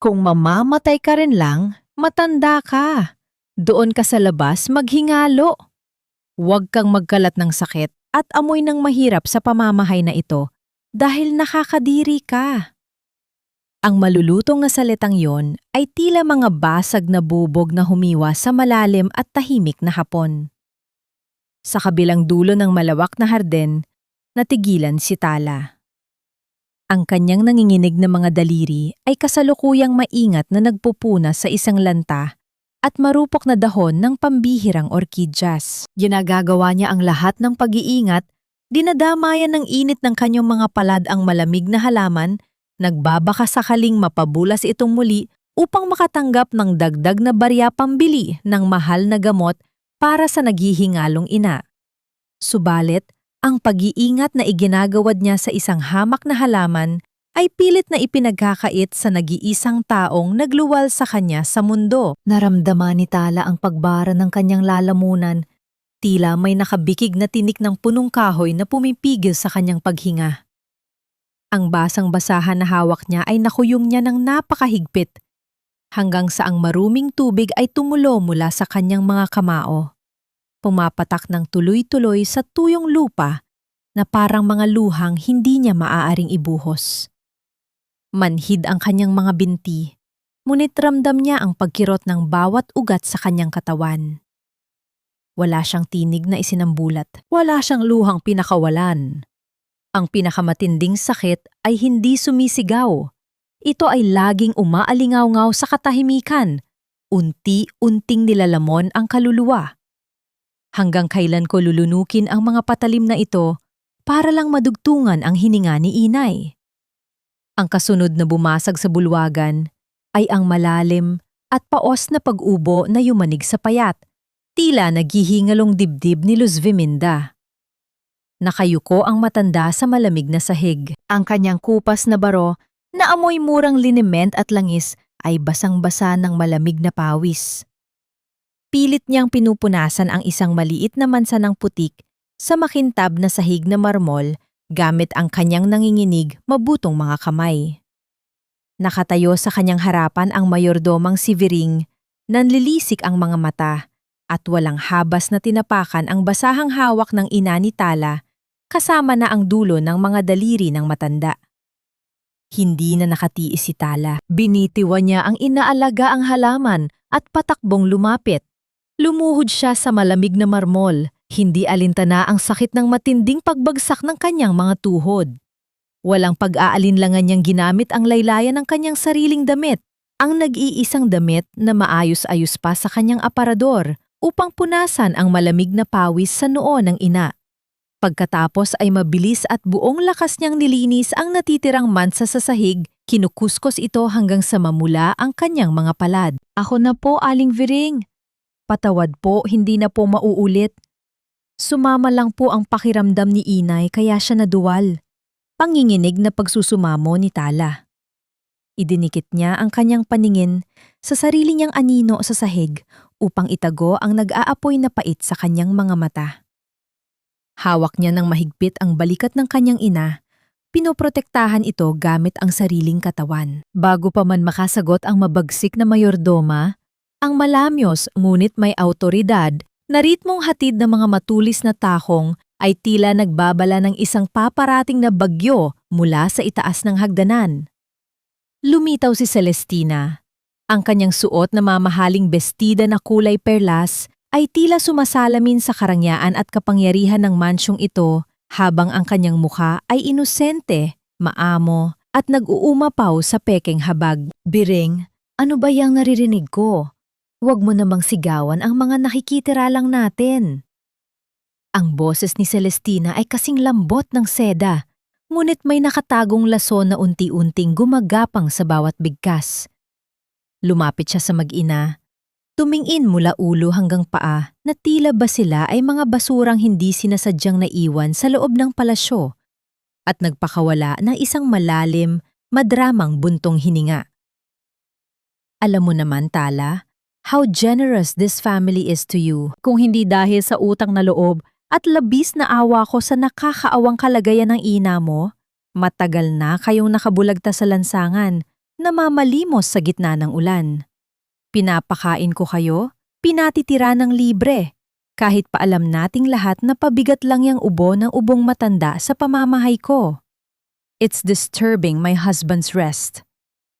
Kung mamamatay ka rin lang, matanda ka. Doon ka sa labas maghingalo. Huwag kang magkalat ng sakit at amoy ng mahirap sa pamamahay na ito dahil nakakadiri ka. Ang malulutong na salitang yon ay tila mga basag na bubog na humiwa sa malalim at tahimik na hapon. Sa kabilang dulo ng malawak na harden, natigilan si Tala. Ang kanyang nanginginig na mga daliri ay kasalukuyang maingat na nagpupuna sa isang lanta at marupok na dahon ng pambihirang orkidyas. Ginagagawa niya ang lahat ng pag-iingat, dinadamayan ng init ng kanyang mga palad ang malamig na halaman, nagbabaka sakaling mapabulas itong muli upang makatanggap ng dagdag na barya pambili ng mahal na gamot para sa naghihingalong ina. Subalit, ang pag-iingat na iginagawad niya sa isang hamak na halaman ay pilit na ipinagkakait sa nag-iisang taong nagluwal sa kanya sa mundo. Naramdaman ni Tala ang pagbara ng kanyang lalamunan, tila may nakabikig na tinik ng punong kahoy na pumipigil sa kanyang paghinga. Ang basang-basahan na hawak niya ay nakuyong niya ng napakahigpit, hanggang sa ang maruming tubig ay tumulo mula sa kanyang mga kamao. Pumapatak ng tuloy-tuloy sa tuyong lupa na parang mga luhang hindi niya maaaring ibuhos. Manhid ang kanyang mga binti, ngunit ramdam niya ang pagkirot ng bawat ugat sa kanyang katawan. Wala siyang tinig na isinambulat, wala siyang luhang pinakawalan. Ang pinakamatinding sakit ay hindi sumisigaw. Ito ay laging umaalingaw-ngaw sa katahimikan, unti-unting nilalamon ang kaluluwa. Hanggang kailan ko lulunukin ang mga patalim na ito para lang madugtungan ang hininga ni inay. Ang kasunod na bumasag sa bulwagan ay ang malalim at paos na pag-ubo na yumanig sa payat, tila naghihingalong dibdib ni Luz Viminda. Nakayuko ang matanda sa malamig na sahig. Ang kanyang kupas na baro na amoy murang liniment at langis ay basang-basa ng malamig na pawis. Pilit niyang pinupunasan ang isang maliit na mansa ng putik sa makintab na sahig na marmol gamit ang kanyang nanginginig mabutong mga kamay. Nakatayo sa kanyang harapan ang mayordomang si Viring, nanlilisik ang mga mata at walang habas na tinapakan ang basahang hawak ng ina ni Tala kasama na ang dulo ng mga daliri ng matanda. Hindi na nakatiis si Tala. Binitiwan niya ang inaalaga ang halaman at patakbong lumapit. Lumuhod siya sa malamig na marmol, hindi alintana ang sakit ng matinding pagbagsak ng kanyang mga tuhod. Walang pag-aalinlangan niyang ginamit ang laylayan ng kanyang sariling damit, ang nag-iisang damit na maayos-ayos pa sa kanyang aparador upang punasan ang malamig na pawis sa noo ng ina. Pagkatapos ay mabilis at buong lakas niyang nilinis ang natitirang mansa sa sahig, kinukuskos ito hanggang sa mamula ang kanyang mga palad. "Ako na po, Aling Viring. Patawad po, hindi na po mauulit. Sumama lang po ang pakiramdam ni inay kaya siya naduwal." Panginginig na pagsusumamo ni Tala. Idinikit niya ang kanyang paningin sa sarili niyang anino sa sahig upang itago ang nag-aapoy na pait sa kanyang mga mata. Hawak niya ng mahigpit ang balikat ng kanyang ina, pinoprotektahan ito gamit ang sariling katawan. Bago pa man makasagot ang mabagsik na mayordoma, ang malamyos ngunit may awtoridad na ritmong hatid ng mga matulis na takong ay tila nagbabala ng isang paparating na bagyo mula sa itaas ng hagdanan. Lumitaw si Celestina. Ang kanyang suot na mamahaling bestida na kulay perlas ay tila sumasalamin sa karangyaan at kapangyarihan ng mansyong ito habang ang kanyang mukha ay inosente, maamo at nag-uumapaw sa pekeng habag. "Biring, ano ba yang naririnig ko? Huwag mo namang sigawan ang mga nakikitira lang natin." Ang boses ni Celestina ay kasing lambot ng seda, ngunit may nakatagong lason na unti-unting gumagapang sa bawat bigkas. Lumapit siya sa mag-ina, tumingin mula ulo hanggang paa na tila ba sila ay mga basurang hindi sinasadyang naiwan sa loob ng palasyo at nagpakawala ng isang malalim, madramang buntong hininga. "Alam mo naman, Tala, how generous this family is to you. Kung hindi dahil sa utang na loob at labis na awa ko sa nakakaawang kalagayan ng ina mo, matagal na kayong nakabulagta sa lansangan namamalimos sa gitna ng ulan. Pinapakain ko kayo, pinatitira ng libre, kahit pa alam nating lahat na pabigat lang yung ubo ng ubong matanda sa pamamahay ko. It's disturbing my husband's rest.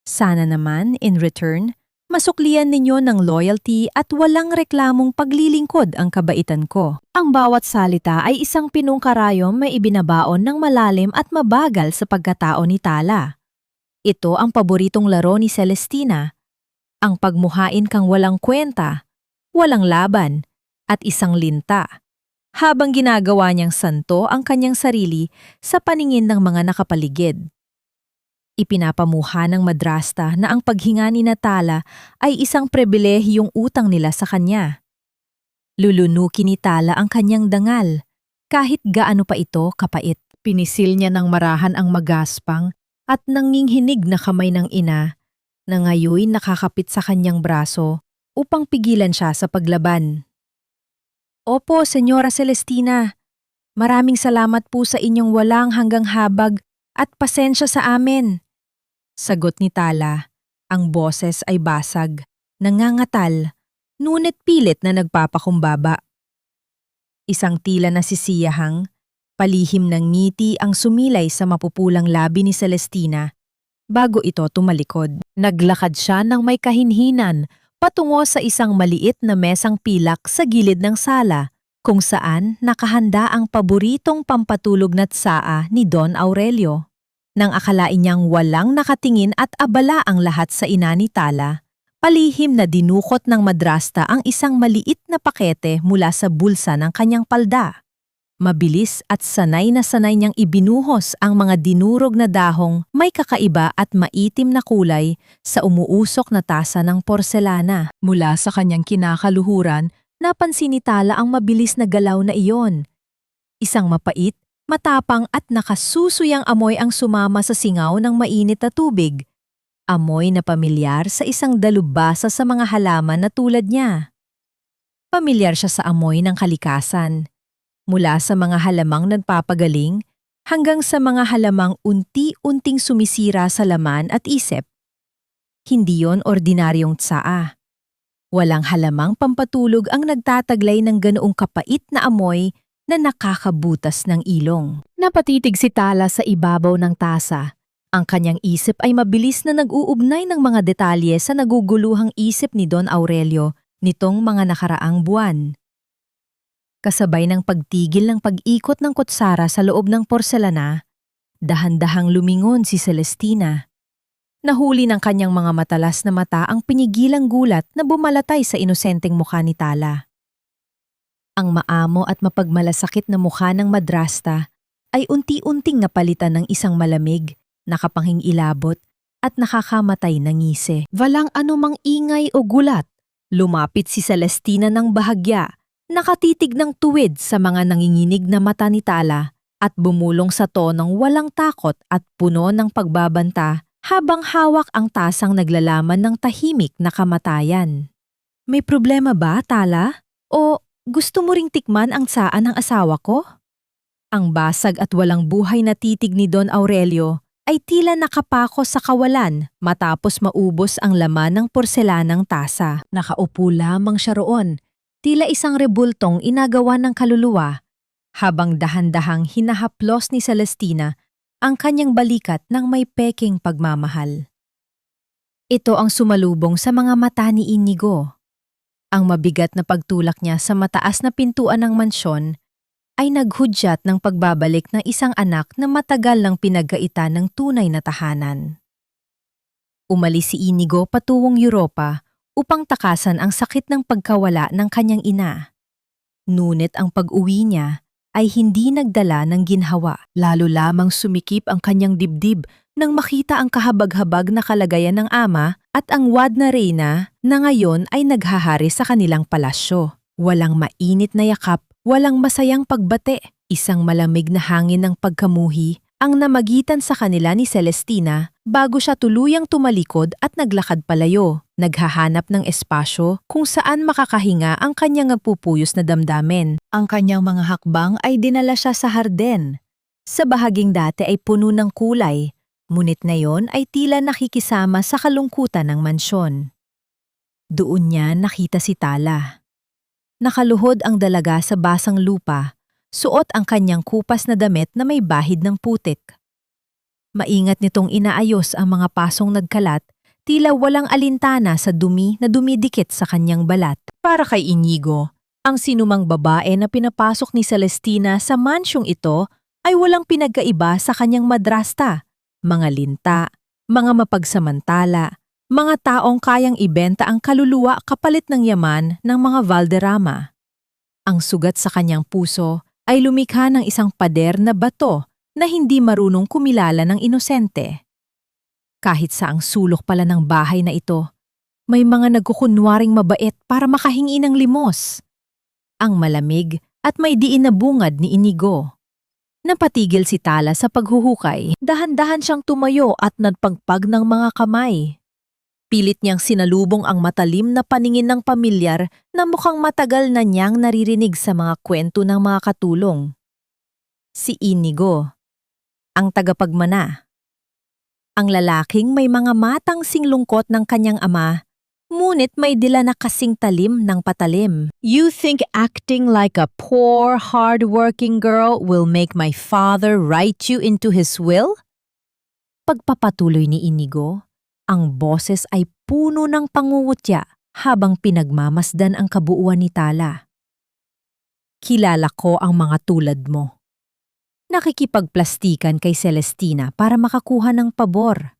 Sana naman, in return, masuklian ninyo ng loyalty at walang reklamong paglilingkod ang kabaitan ko. Ang bawat salita ay isang pinungkarayom may ibinabaon ng malalim at mabagal sa pagkatao ni Tala. Ito ang paboritong laro ni Celestina, ang pagmuhain kang walang kwenta, walang laban, at isang linta, habang ginagawa niyang santo ang kanyang sarili sa paningin ng mga nakapaligid. Ipinapamuha ng madrasta na ang paghinga ni Tala ay isang pribilehiyong utang nila sa kanya. Lulunukin ni Tala ang kanyang dangal, kahit gaano pa ito kapait. Pinisil niya ng marahan ang magaspang at nanginghinig na kamay ng ina na ngayon nakakapit sa kanyang braso upang pigilan siya sa paglaban. Opo, Senyora Celestina. Maraming salamat po sa inyong walang hanggang habag at pasensya sa amin. Sagot ni Tala, ang boses ay basag, nangangatal, ngunit pilit na nagpapakumbaba. Isang tila na sisiyahang, palihim ng ngiti ang sumilay sa mapupulang labi ni Celestina bago ito tumalikod. Naglakad siya ng may kahinhinan patungo sa isang maliit na mesang pilak sa gilid ng sala kung saan nakahanda ang paboritong pampatulog na tsaa ni Don Aurelio. Nang akalain niyang walang nakatingin at abala ang lahat sa ina ni Tala, palihim na dinukot ng madrasta ang isang maliit na pakete mula sa bulsa ng kanyang palda. Mabilis at sanay niyang ibinuhos ang mga dinurog na dahong may kakaiba at maitim na kulay sa umuusok na tasa ng porselana. Mula sa kanyang kinakaluhuran, napansin ni Tala ang mabilis na galaw na iyon. Isang mapait, matapang at nakasusuyang amoy ang sumama sa singaw ng mainit na tubig. Amoy na pamilyar sa isang dalubhasa sa mga halaman na tulad niya. Pamilyar siya sa amoy ng kalikasan. Mula sa mga halamang nagpapagaling hanggang sa mga halamang unti-unting sumisira sa laman at isip. Hindi yon ordinaryong tsaa. Walang halamang pampatulog ang nagtataglay ng ganoong kapait na amoy na nakakabutas ng ilong. Napatitig si Tala sa ibabaw ng tasa. Ang kanyang isip ay mabilis na nag-uugnay ng mga detalye sa naguguluhang isip ni Don Aurelio nitong mga nakaraang buwan. Kasabay ng pagtigil ng pag-ikot ng kutsara sa loob ng porselana, dahan-dahang lumingon si Celestina. Nahuli ng kanyang mga matalas na mata ang pinigilang gulat na bumalatay sa inosenteng mukha ni Tala. Ang maamo at mapagmalasakit na mukha ng madrasta ay unti-unting napalitan ng isang malamig, nakapanghing ilabot at nakakamatay na ngisi. Walang anumang ingay o gulat, lumapit si Celestina ng bahagya, nakatitig ng tuwid sa mga nanginginig na mata ni Tala at bumulong sa tonong walang takot at puno ng pagbabanta habang hawak ang tasang naglalaman ng tahimik na kamatayan. May problema ba, Tala? O gusto mo ring tikman ang tsaan ng asawa ko? Ang basag at walang buhay na titig ni Don Aurelio ay tila nakapako sa kawalan matapos maubos ang laman ng porselanang tasa. Nakaupo lamang siya roon, tila isang rebultong inagawa ng kaluluwa, habang dahan-dahang hinahaplos ni Celestina ang kanyang balikat ng may peking pagmamahal. Ito ang sumalubong sa mga mata ni Inigo. Ang mabigat na pagtulak niya sa mataas na pintuan ng mansyon ay naghudyat ng pagbabalik ng isang anak na matagal nang pinagkaitan ng tunay na tahanan. Umalis si Inigo patungong Europa upang takasan ang sakit ng pagkawala ng kanyang ina. Ngunit ang pag-uwi niya ay hindi nagdala ng ginhawa. Lalo lamang sumikip ang kanyang dibdib nang makita ang kahabag-habag na kalagayan ng ama at ang wad na reyna na ngayon ay naghahari sa kanilang palasyo. Walang mainit na yakap, walang masayang pagbate, isang malamig na hangin ng pagkamuhi ang namagitan sa kanila ni Celestina bago siya tuluyang tumalikod at naglakad palayo, naghahanap ng espasyo kung saan makakahinga ang kanyang nagpupuyos na damdamin. Ang kanyang mga hakbang ay dinala siya sa harden. Sa bahaging dati ay puno ng kulay, Ngunit ngayon ay tila nakikisama sa kalungkutan ng mansyon. Doon niya nakita si Tala. Nakaluhod ang dalaga sa basang lupa, suot ang kanyang kupas na damit na may bahid ng putik. Maingat nitong inaayos ang mga pasong nagkalat, tila walang alintana sa dumi na dumidikit sa kanyang balat. Para kay Inigo, ang sinumang babae na pinapasok ni Celestina sa mansyong ito ay walang pinagkaiba sa kanyang madrasta, mga linta, mga mapagsamantala, mga taong kayang ibenta ang kaluluwa kapalit ng yaman ng mga Valderrama. Ang sugat sa kanyang puso ay lumikha ng isang pader na bato na hindi marunong kumilala ng inosente. Kahit sa ang sulok pala ng bahay na ito, may mga nagkukunwaring mabait para makahingi ng limos. Ang malamig at may diin na bungad ni Inigo. Napatigil si Tala sa paghuhukay. Dahan-dahan siyang tumayo at nagpagpag ng mga kamay. Pilit niyang sinalubong ang matalim na paningin ng pamilyar na mukhang matagal na niyang naririnig sa mga kwento ng mga katulong. Si Inigo, ang tagapagmana. Ang lalaking may mga matang singlungkot ng kanyang ama, ngunit may dila na kasing talim ng patalim. You think acting like a poor, hard-working girl will make my father write you into his will? Pagpapatuloy ni Inigo, ang boses ay puno ng pangungutya habang pinagmamasdan ang kabuuan ni Tala. Kilala ko ang mga tulad mo. Nakikipagplastikan kay Celestina para makakuha ng pabor.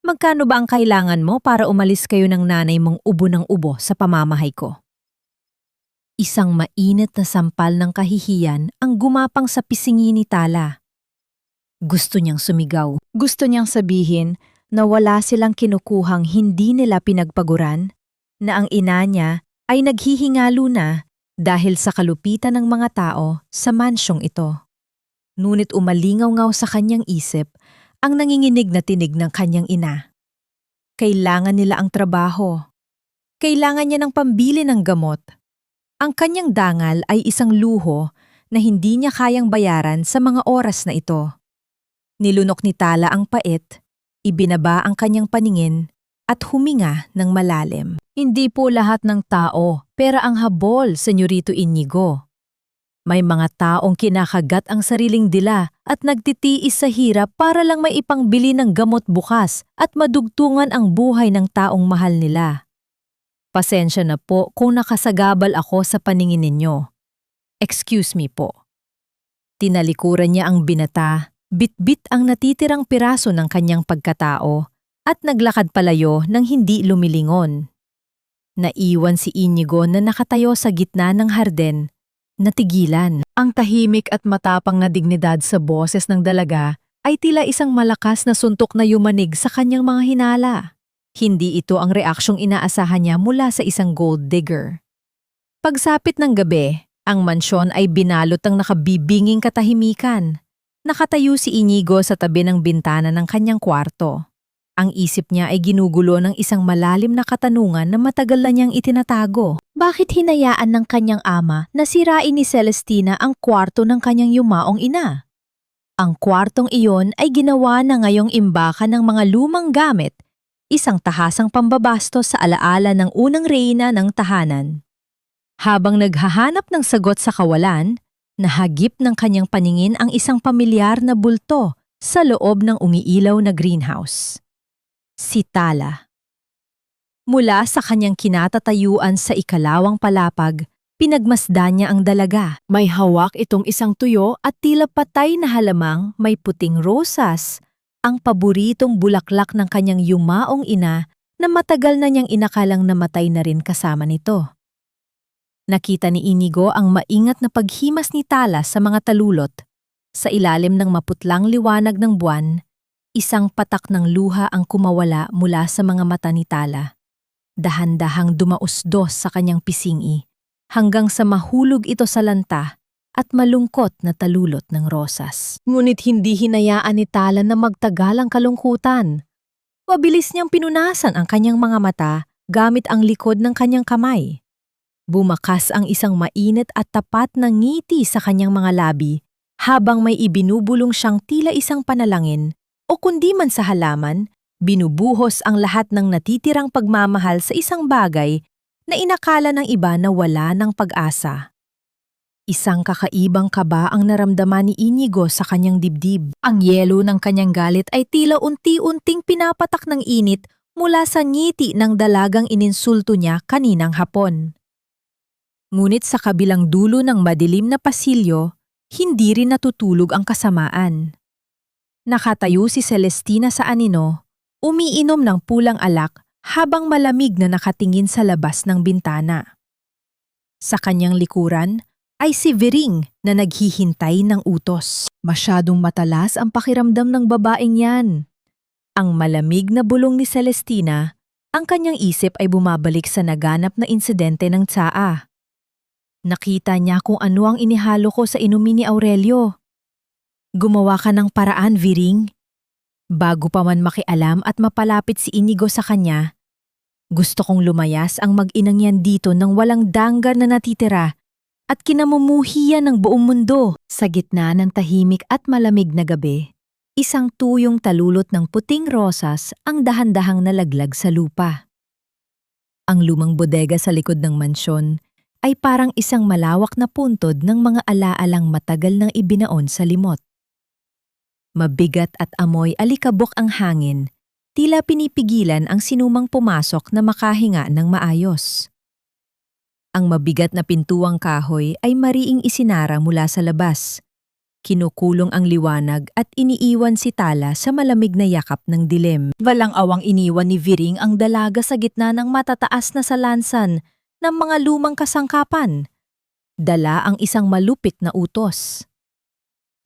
Magkano ba ang kailangan mo para umalis kayo ng nanay mong ubo ng ubo sa pamamahay ko? Isang mainit na sampal ng kahihiyan ang gumapang sa pisingi ni Tala. Gusto niyang sumigaw. Gusto niyang sabihin na wala silang kinukuhang hindi nila pinagpaguran, na ang ina niya ay naghihingalo na dahil sa kalupitan ng mga tao sa mansyong ito. Ngunit umalingaw-ngaw sa kanyang isip ang nanginginig na tinig ng kanyang ina. Kailangan nila ang trabaho. Kailangan niya ng pambili ng gamot. Ang kanyang dangal ay isang luho na hindi niya kayang bayaran sa mga oras na ito. Nilunok ni Tala ang pait, ibinaba ang kanyang paningin at huminga ng malalim. Hindi po lahat ng tao, pera ang habol, Senyorito Inigo. May mga taong kinakagat ang sariling dila at nagtitiis sa hirap para lang may ipangbili ng gamot bukas at madugtungan ang buhay ng taong mahal nila. Pasensya na po kung nakasagabal ako sa paningin ninyo. Excuse me po. Tinalikuran niya ang binata, bit-bit ang natitirang piraso ng kanyang pagkatao at naglakad palayo ng hindi lumilingon. Naiwan si Inigo na nakatayo sa gitna ng harden. Natigilan. Ang tahimik at matapang na dignidad sa boses ng dalaga ay tila isang malakas na suntok na yumanig sa kanyang mga hinala. Hindi ito ang reaksyong inaasahan niya mula sa isang gold digger. Pagsapit ng gabi, ang mansyon ay binalot ng nakabibinging katahimikan. Nakatayo si Inigo sa tabi ng bintana ng kanyang kwarto. Ang isip niya ay ginugulo ng isang malalim na katanungan na matagal na niyang itinatago. Bakit hinayaan ng kanyang ama na sirain ni Celestina ang kwarto ng kanyang yumaong ina? Ang kwartong iyon ay ginawa na ngayong imbakan ng mga lumang gamit, isang tahasang pambabastos sa alaala ng unang reyna ng tahanan. Habang naghahanap ng sagot sa kawalan, nahagip ng kanyang paningin ang isang pamilyar na bulto sa loob ng umiilaw na greenhouse. Si Tala. Mula sa kanyang kinatatayuan sa ikalawang palapag, pinagmasdan niya ang dalaga. May hawak itong isang tuyo at tila patay na halamang may puting rosas, ang paboritong bulaklak ng kanyang yumaong ina na matagal na niyang inakalang namatay na rin kasama nito. Nakita ni Inigo ang maingat na paghimas ni Tala sa mga talulot. Sa ilalim ng maputlang liwanag ng buwan, isang patak ng luha ang kumawala mula sa mga mata ni Tala. Dahan-dahang dumausdos sa kanyang pisingi, hanggang sa mahulog ito sa lanta at malungkot na talulot ng rosas. Ngunit hindi hinayaan ni Tala na magtagal ang kalungkutan. Mabilis niyang pinunasan ang kanyang mga mata gamit ang likod ng kanyang kamay. Bumakas ang isang mainit at tapat na ngiti sa kanyang mga labi habang may ibinubulong siyang tila isang panalangin o kundi man sa halaman, binubuhos ang lahat ng natitirang pagmamahal sa isang bagay na inakala ng iba na wala ng pag-asa. Isang kakaibang kaba ang naramdaman ni Inigo sa kanyang dibdib. Ang yelo ng kanyang galit ay tila unti-unting pinapatak ng init mula sa ngiti ng dalagang ininsulto niya kaninang hapon. Ngunit sa kabilang dulo ng madilim na pasilyo, hindi rin natutulog ang kasamaan. Nakatayo si Celestina sa anino, umiinom ng pulang alak habang malamig na nakatingin sa labas ng bintana. Sa kanyang likuran ay si Viring na naghihintay ng utos. Masyadong matalas ang pakiramdam ng babaeng yan. Ang malamig na bulong ni Celestina, ang kanyang isip ay bumabalik sa naganap na insidente ng tsaa. Nakita niya kung ano ang inihalo ko sa inumin ni Aurelio. Gumawa ka ng paraan, Viring. Bago pa man makialam at mapalapit si Inigo sa kanya, gusto kong lumayas ang mag-inang yan dito nang walang danggar na natitira at kinamumuhiyan ng buong mundo. Sa gitna ng tahimik at malamig na gabi, isang tuyong talulot ng puting rosas ang dahan-dahang nalaglag sa lupa. Ang lumang bodega sa likod ng mansyon ay parang isang malawak na puntod ng mga alaalang matagal nang ibinaon sa limot. Mabigat at amoy alikabok ang hangin, tila pinipigilan ang sinumang pumasok na makahinga ng maayos. Ang mabigat na pintuang kahoy ay mariing isinara mula sa labas. Kinukulong ang liwanag at iniiwan si Tala sa malamig na yakap ng dilim. Walang awang iniwan ni Viring ang dalaga sa gitna ng matataas na salansan ng mga lumang kasangkapan. Dala ang isang malupit na utos.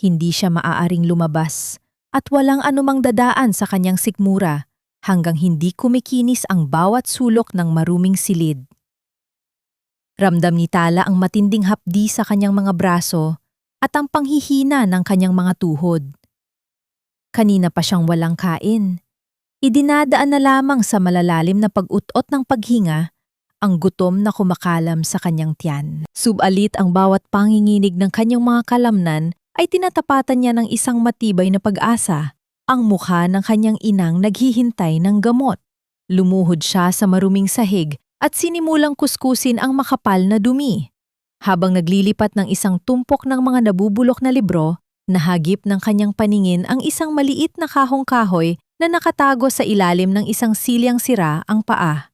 Hindi siya maaaring lumabas at walang anumang dadaan sa kanyang sikmura hanggang hindi kumikinis ang bawat sulok ng maruming silid. Ramdam ni Tala ang matinding hapdi sa kanyang mga braso at ang panghihina ng kanyang mga tuhod. Kanina pa siyang walang kain. Idinadaan na lamang sa malalalim na pag-utot ng paghinga ang gutom na kumakalam sa kanyang tiyan. Subalit ang bawat panginginig ng kanyang mga kalamnan ay tinatapatan niya ng isang matibay na pag-asa, ang mukha ng kanyang inang naghihintay ng gamot. Lumuhod siya sa maruming sahig at sinimulang kuskusin ang makapal na dumi. Habang naglilipat ng isang tumpok ng mga nabubulok na libro, nahagip ng kanyang paningin ang isang maliit na kahong-kahoy na nakatago sa ilalim ng isang silyang sira ang paa.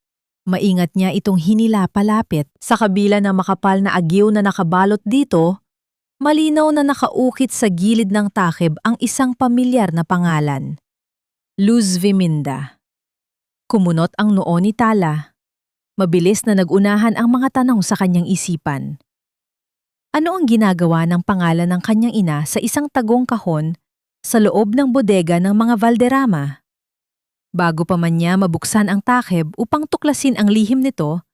Maingat niya itong hinila palapit. Sa kabila ng makapal na agyo na nakabalot dito, malinaw na nakaukit sa gilid ng takip ang isang pamilyar na pangalan. Luz Viminda. Kumunot ang noo ni Tala. Mabilis na nagunahan ang mga tanong sa kanyang isipan. Ano ang ginagawa ng pangalan ng kanyang ina sa isang tagong kahon sa loob ng bodega ng mga Valderrama? Bago pa man niya mabuksan ang takip upang tuklasin ang lihim nito,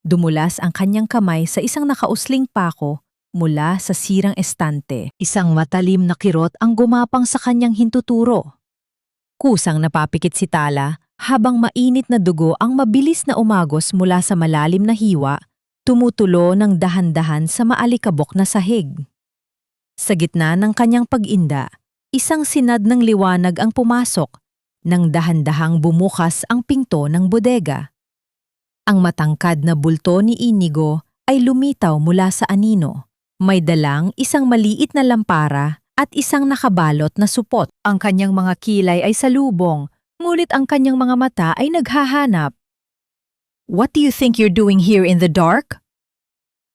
dumulas ang kanyang kamay sa isang nakausling pako mula sa sirang estante. Isang matalim na kirot ang gumapang sa kanyang hintuturo. Kusang napapikit si Tala habang mainit na dugo ang mabilis na umagos mula sa malalim na hiwa, tumutulo ng dahan-dahan sa maalikabok na sahig. Sa gitna ng kanyang pag-inda, isang sinad ng liwanag ang pumasok nang dahan-dahang bumukas ang pinto ng bodega. Ang matangkad na bulto ni Inigo ay lumitaw mula sa anino. May dalang isang maliit na lampara at isang nakabalot na supot. Ang kanyang mga kilay ay salubong, ngunit ang kanyang mga mata ay naghahanap. "What do you think you're doing here in the dark?"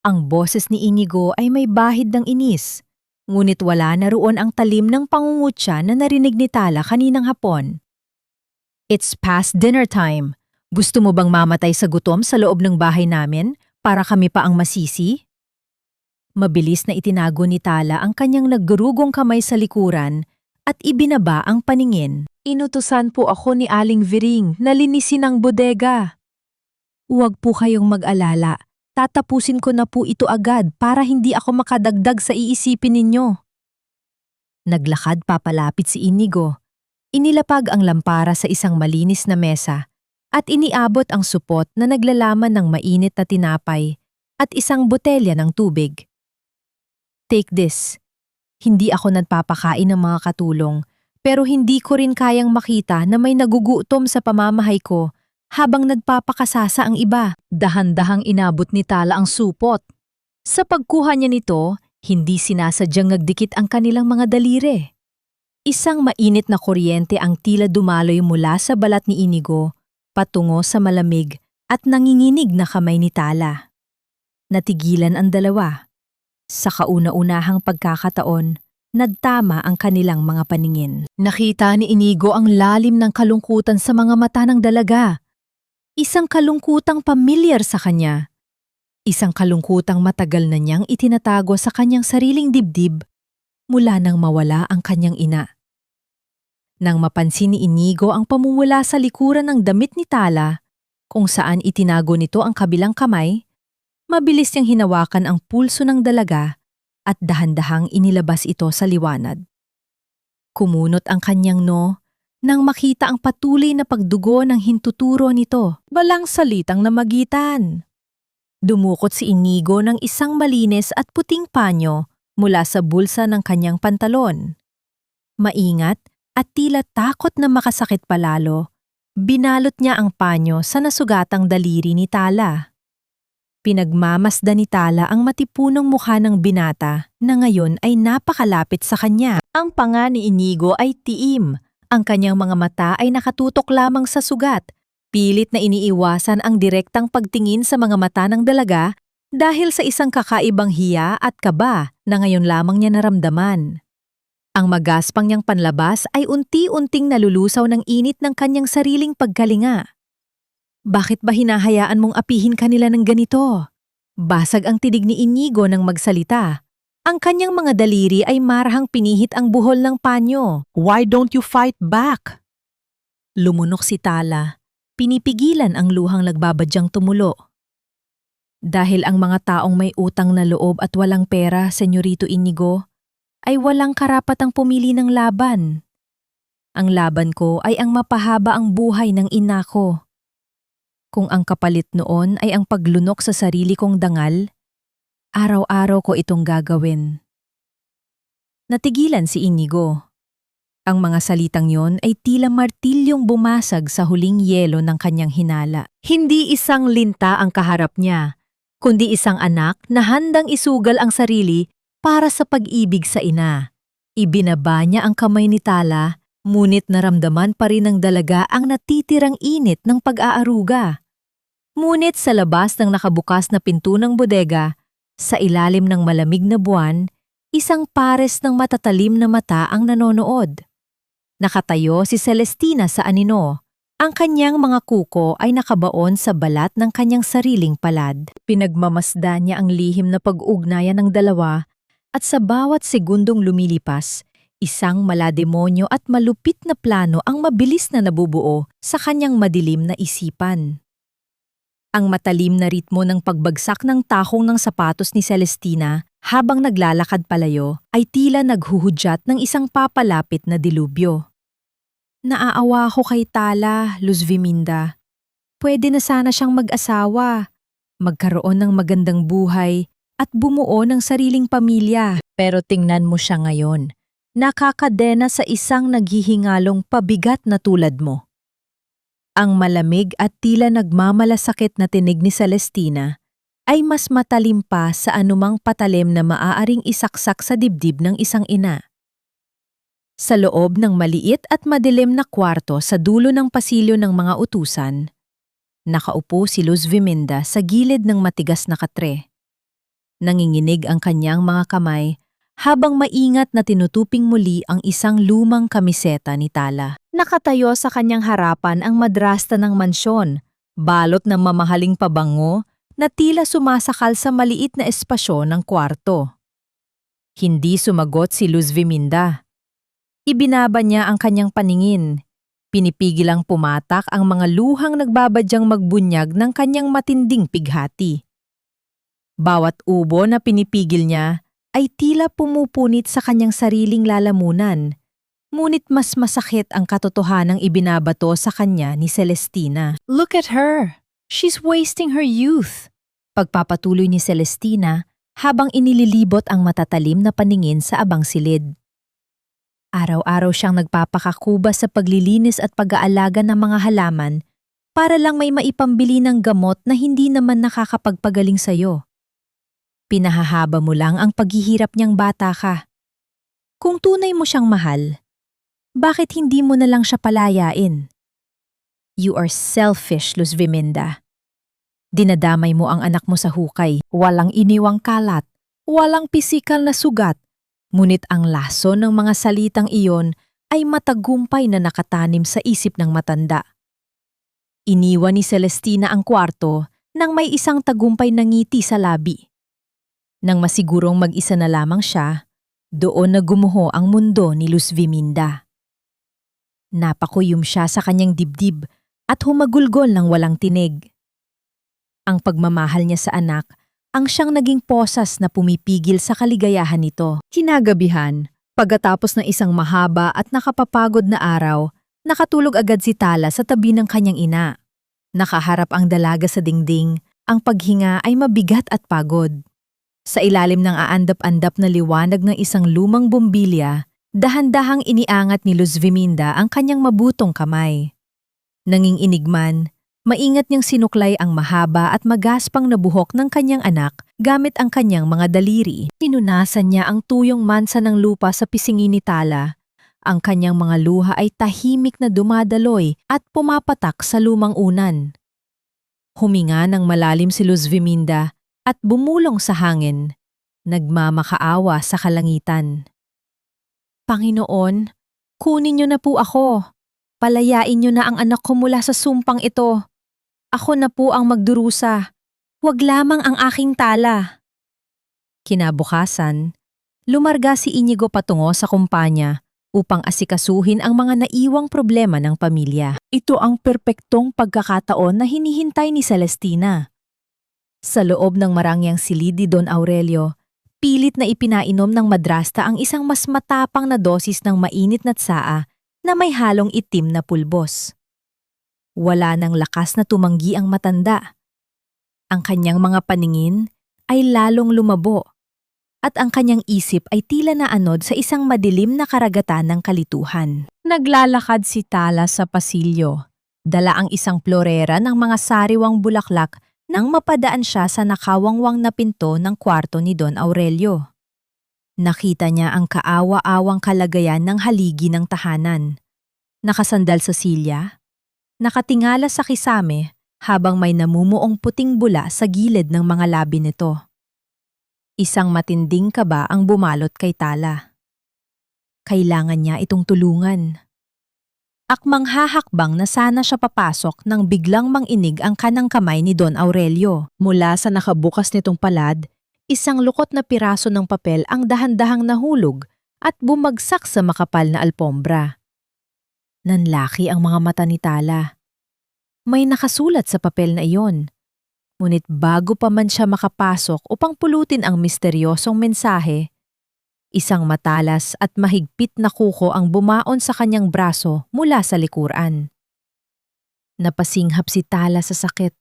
Ang boses ni Inigo ay may bahid ng inis, ngunit wala na roon ang talim ng pangungutya na narinig ni Tala kaninang hapon. "It's past dinner time. Gusto mo bang mamatay sa gutom sa loob ng bahay namin para kami pa ang masisi?" Mabilis na itinago ni Tala ang kanyang naggurugong kamay sa likuran at ibinaba ang paningin. "Inutusan po ako ni Aling Viring na linisin ang bodega." "Huwag po kayong mag-alala. Tatapusin ko na po ito agad para hindi ako makadagdag sa iisipin ninyo." Naglakad papalapit si Inigo. Inilapag ang lampara sa isang malinis na mesa at iniabot ang supot na naglalaman ng mainit na tinapay at isang botelya ng tubig. "Take this. Hindi ako nagpapakain ng mga katulong, Pero hindi ko rin kayang makita na may nagugutom sa pamamahay ko habang nagpapakasasa ang iba. Dahan-dahang inabot ni Tala ang supot. Sa pagkuha niya nito, hindi sinasadyang nagdikit ang kanilang mga daliri. Isang mainit na kuryente ang tila dumaloy mula sa balat ni Inigo patungo sa malamig at nanginginig na kamay ni Tala. Natigilan ang dalawa. Sa kauna-unahang pagkakataon, nagtama ang kanilang mga paningin. Nakita ni Inigo ang lalim ng kalungkutan sa mga mata ng dalaga. Isang kalungkutang pamilyar sa kanya. Isang kalungkutang matagal na niyang itinatago sa kanyang sariling dibdib mula nang mawala ang kanyang ina. Nang mapansin ni Inigo ang pamumula sa likuran ng damit ni Tala, kung saan itinago nito ang kabilang kamay, mabilis niyang hinawakan ang pulso ng dalaga at dahan-dahang inilabas ito sa liwanag. Kumunot ang kanyang noo nang makita ang patuloy na pagdugo ng hintuturo nito. Walang salitang namagitan. Dumukot si Inigo ng isang malinis at puting panyo mula sa bulsa ng kanyang pantalon. Maingat at tila takot na makasakit palalo, binalot niya ang panyo sa nasugatang daliri ni Tala. Pinagmamasdan ni Tala ang matipunong mukha ng binata na ngayon ay napakalapit sa kanya. Ang panga ni Inigo ay tiim. Ang kanyang mga mata ay nakatutok lamang sa sugat. Pilit na iniiwasan ang direktang pagtingin sa mga mata ng dalaga dahil sa isang kakaibang hiya at kaba na ngayon lamang niya naramdaman. Ang magaspang niyang panlabas ay unti-unting nalulusaw ng init ng kanyang sariling pagkalinga. Bakit ba hinahayaan mong apihin kanila ng ganito? Basag ang tinig ni Inigo nang magsalita. Ang kanyang mga daliri ay marahang pinihit ang buhol ng panyo. Why don't you fight back? Lumunok si Tala. Pinipigilan ang luhang nagbabadyang tumulo. Dahil ang mga taong may utang na loob at walang pera, Senyorito Inigo, ay walang karapatang pumili ng laban. Ang laban ko ay ang mapahaba ang buhay ng ina ko. Kung ang kapalit noon ay ang paglunok sa sarili kong dangal, araw-araw ko itong gagawin. Natigilan si Inigo. Ang mga salitang yon ay tila martilyong bumasag sa huling yelo ng kanyang hinala. Hindi isang linta ang kaharap niya, kundi isang anak na handang isugal ang sarili para sa pag-ibig sa ina. Ibinaba niya ang kamay ni Tala, ngunit naramdaman pa rin ng dalaga ang natitirang init ng pag-aaruga. Ngunit sa labas ng nakabukas na pinto ng bodega, sa ilalim ng malamig na buwan, isang pares ng matatalim na mata ang nanonood. Nakatayo si Celestina sa anino. Ang kanyang mga kuko ay nakabaon sa balat ng kanyang sariling palad. Pinagmamasdan niya ang lihim na pag-ugnayan ng dalawa at sa bawat segundong lumilipas, isang malademonyo at malupit na plano ang mabilis na nabubuo sa kanyang madilim na isipan. Ang matalim na ritmo ng pagbagsak ng tahong ng sapatos ni Celestina habang naglalakad palayo ay tila naghuhudyat ng isang papalapit na dilubyo. Naaawa ko kay Tala, Luz Viminda. Pwede na sana siyang mag-asawa, magkaroon ng magandang buhay at bumuo ng sariling pamilya. Pero tingnan mo siya ngayon, nakakadena sa isang naghihingalong pabigat na tulad mo. Ang malamig at tila nagmamalasakit na tinig ni Celestina ay mas matalim pa sa anumang patalim na maaaring isaksak sa dibdib ng isang ina. Sa loob ng maliit at madilim na kwarto sa dulo ng pasilyo ng mga utusan, nakaupo si Luz Viminda sa gilid ng matigas na katre. Nanginginig ang kanyang mga kamay habang maingat na tinutuping muli ang isang lumang kamiseta ni Tala. Nakatayo sa kanyang harapan ang madrasta ng mansyon, balot ng mamahaling pabango na tila sumasakal sa maliit na espasyo ng kwarto. Hindi sumagot si Luz Viminda. Ibinaba niya ang kanyang paningin. Pinipigilang pumatak ang mga luhang nagbabadyang magbunyag ng kanyang matinding pighati. Bawat ubo na pinipigil niya ay tila pumupunit sa kanyang sariling lalamunan, ngunit mas masakit ang katotohanang ibinabato sa kanya ni Celestina. Look at her! She's wasting her youth! Pagpapatuloy ni Celestina habang inililibot ang matatalim na paningin sa abang silid. Araw-araw siyang nagpapakakuba sa paglilinis at pag-aalaga ng mga halaman para lang may maipambili ng gamot na hindi naman nakakapagpagaling sa'yo. Pinahahaba mo lang ang paghihirap niyang bata ka. Kung tunay mo siyang mahal, bakit hindi mo na lang siya palayain? You are selfish, Luz Viminda. Dinadamay mo ang anak mo sa hukay, walang iniwang kalat, walang pisikal na sugat, ngunit ang laso ng mga salitang iyon ay matagumpay na nakatanim sa isip ng matanda. Iniwan ni Celestina ang kwarto nang may isang tagumpay na ngiti sa labi. Nang masigurong mag-isa na lamang siya, doon na gumuho ang mundo ni Luz Viminda. Napakuyom siya sa kanyang dibdib at humagulgol ng walang tinig. Ang pagmamahal niya sa anak ang siyang naging posas na pumipigil sa kaligayahan nito. Kinagabihan, pagkatapos ng isang mahaba at nakapapagod na araw, nakatulog agad si Tala sa tabi ng kanyang ina. Nakaharap ang dalaga sa dingding, ang paghinga ay mabigat at pagod. Sa ilalim ng aandap-andap na liwanag ng isang lumang bombilya, dahan-dahang iniangat ni Luz Viminda ang kanyang mabutong kamay. Nanginginig man, maingat niyang sinuklay ang mahaba at magaspang na buhok ng kanyang anak gamit ang kanyang mga daliri. Pinunasan niya ang tuyong mansa ng lupa sa pisngi ni Tala. Ang kanyang mga luha ay tahimik na dumadaloy at pumapatak sa lumang unan. Huminga ng malalim si Luz Viminda at bumulong sa hangin, nagmamakaawa sa kalangitan. Panginoon, kunin niyo na po ako. Palayain niyo na ang anak ko mula sa sumpang ito. Ako na po ang magdurusa. Huwag lamang ang aking Tala. Kinabukasan, lumarga si Inigo patungo sa kumpanya upang asikasuhin ang mga naiwang problema ng pamilya. Ito ang perpektong pagkakataon na hinihintay ni Celestina. Sa loob ng marangyang silid ni Don Aurelio, pilit na ipinainom ng madrasta ang isang mas matapang na dosis ng mainit na tsaa na may halong itim na pulbos. Wala nang lakas na tumanggi ang matanda. Ang kanyang mga paningin ay lalong lumabo at ang kanyang isip ay tila naanod sa isang madilim na karagatan ng kalituhan. Naglalakad si Tala sa pasilyo, dala ang isang florera ng mga sariwang bulaklak nang mapadaan siya sa nakawangwang na pinto ng kwarto ni Don Aurelio. Nakita niya ang kaawa-awang kalagayan ng haligi ng tahanan. Nakasandal sa silya, nakatingala sa kisame habang may namumuong puting bula sa gilid ng mga labi nito. Isang matinding kaba ang bumalot kay Tala. Kailangan niya itong tulungan. Akmang hahakbang na sana siya papasok nang biglang manginig ang kanang kamay ni Don Aurelio. Mula sa nakabukas nitong palad, isang lukot na piraso ng papel ang dahan-dahang nahulog at bumagsak sa makapal na alpombra. Nanlaki ang mga mata ni Tala. May nakasulat sa papel na iyon. Ngunit bago pa man siya makapasok upang pulutin ang misteryosong mensahe, isang matalas at mahigpit na kuko ang bumaon sa kanyang braso mula sa likuran. Napasinghap si Tala sa sakit.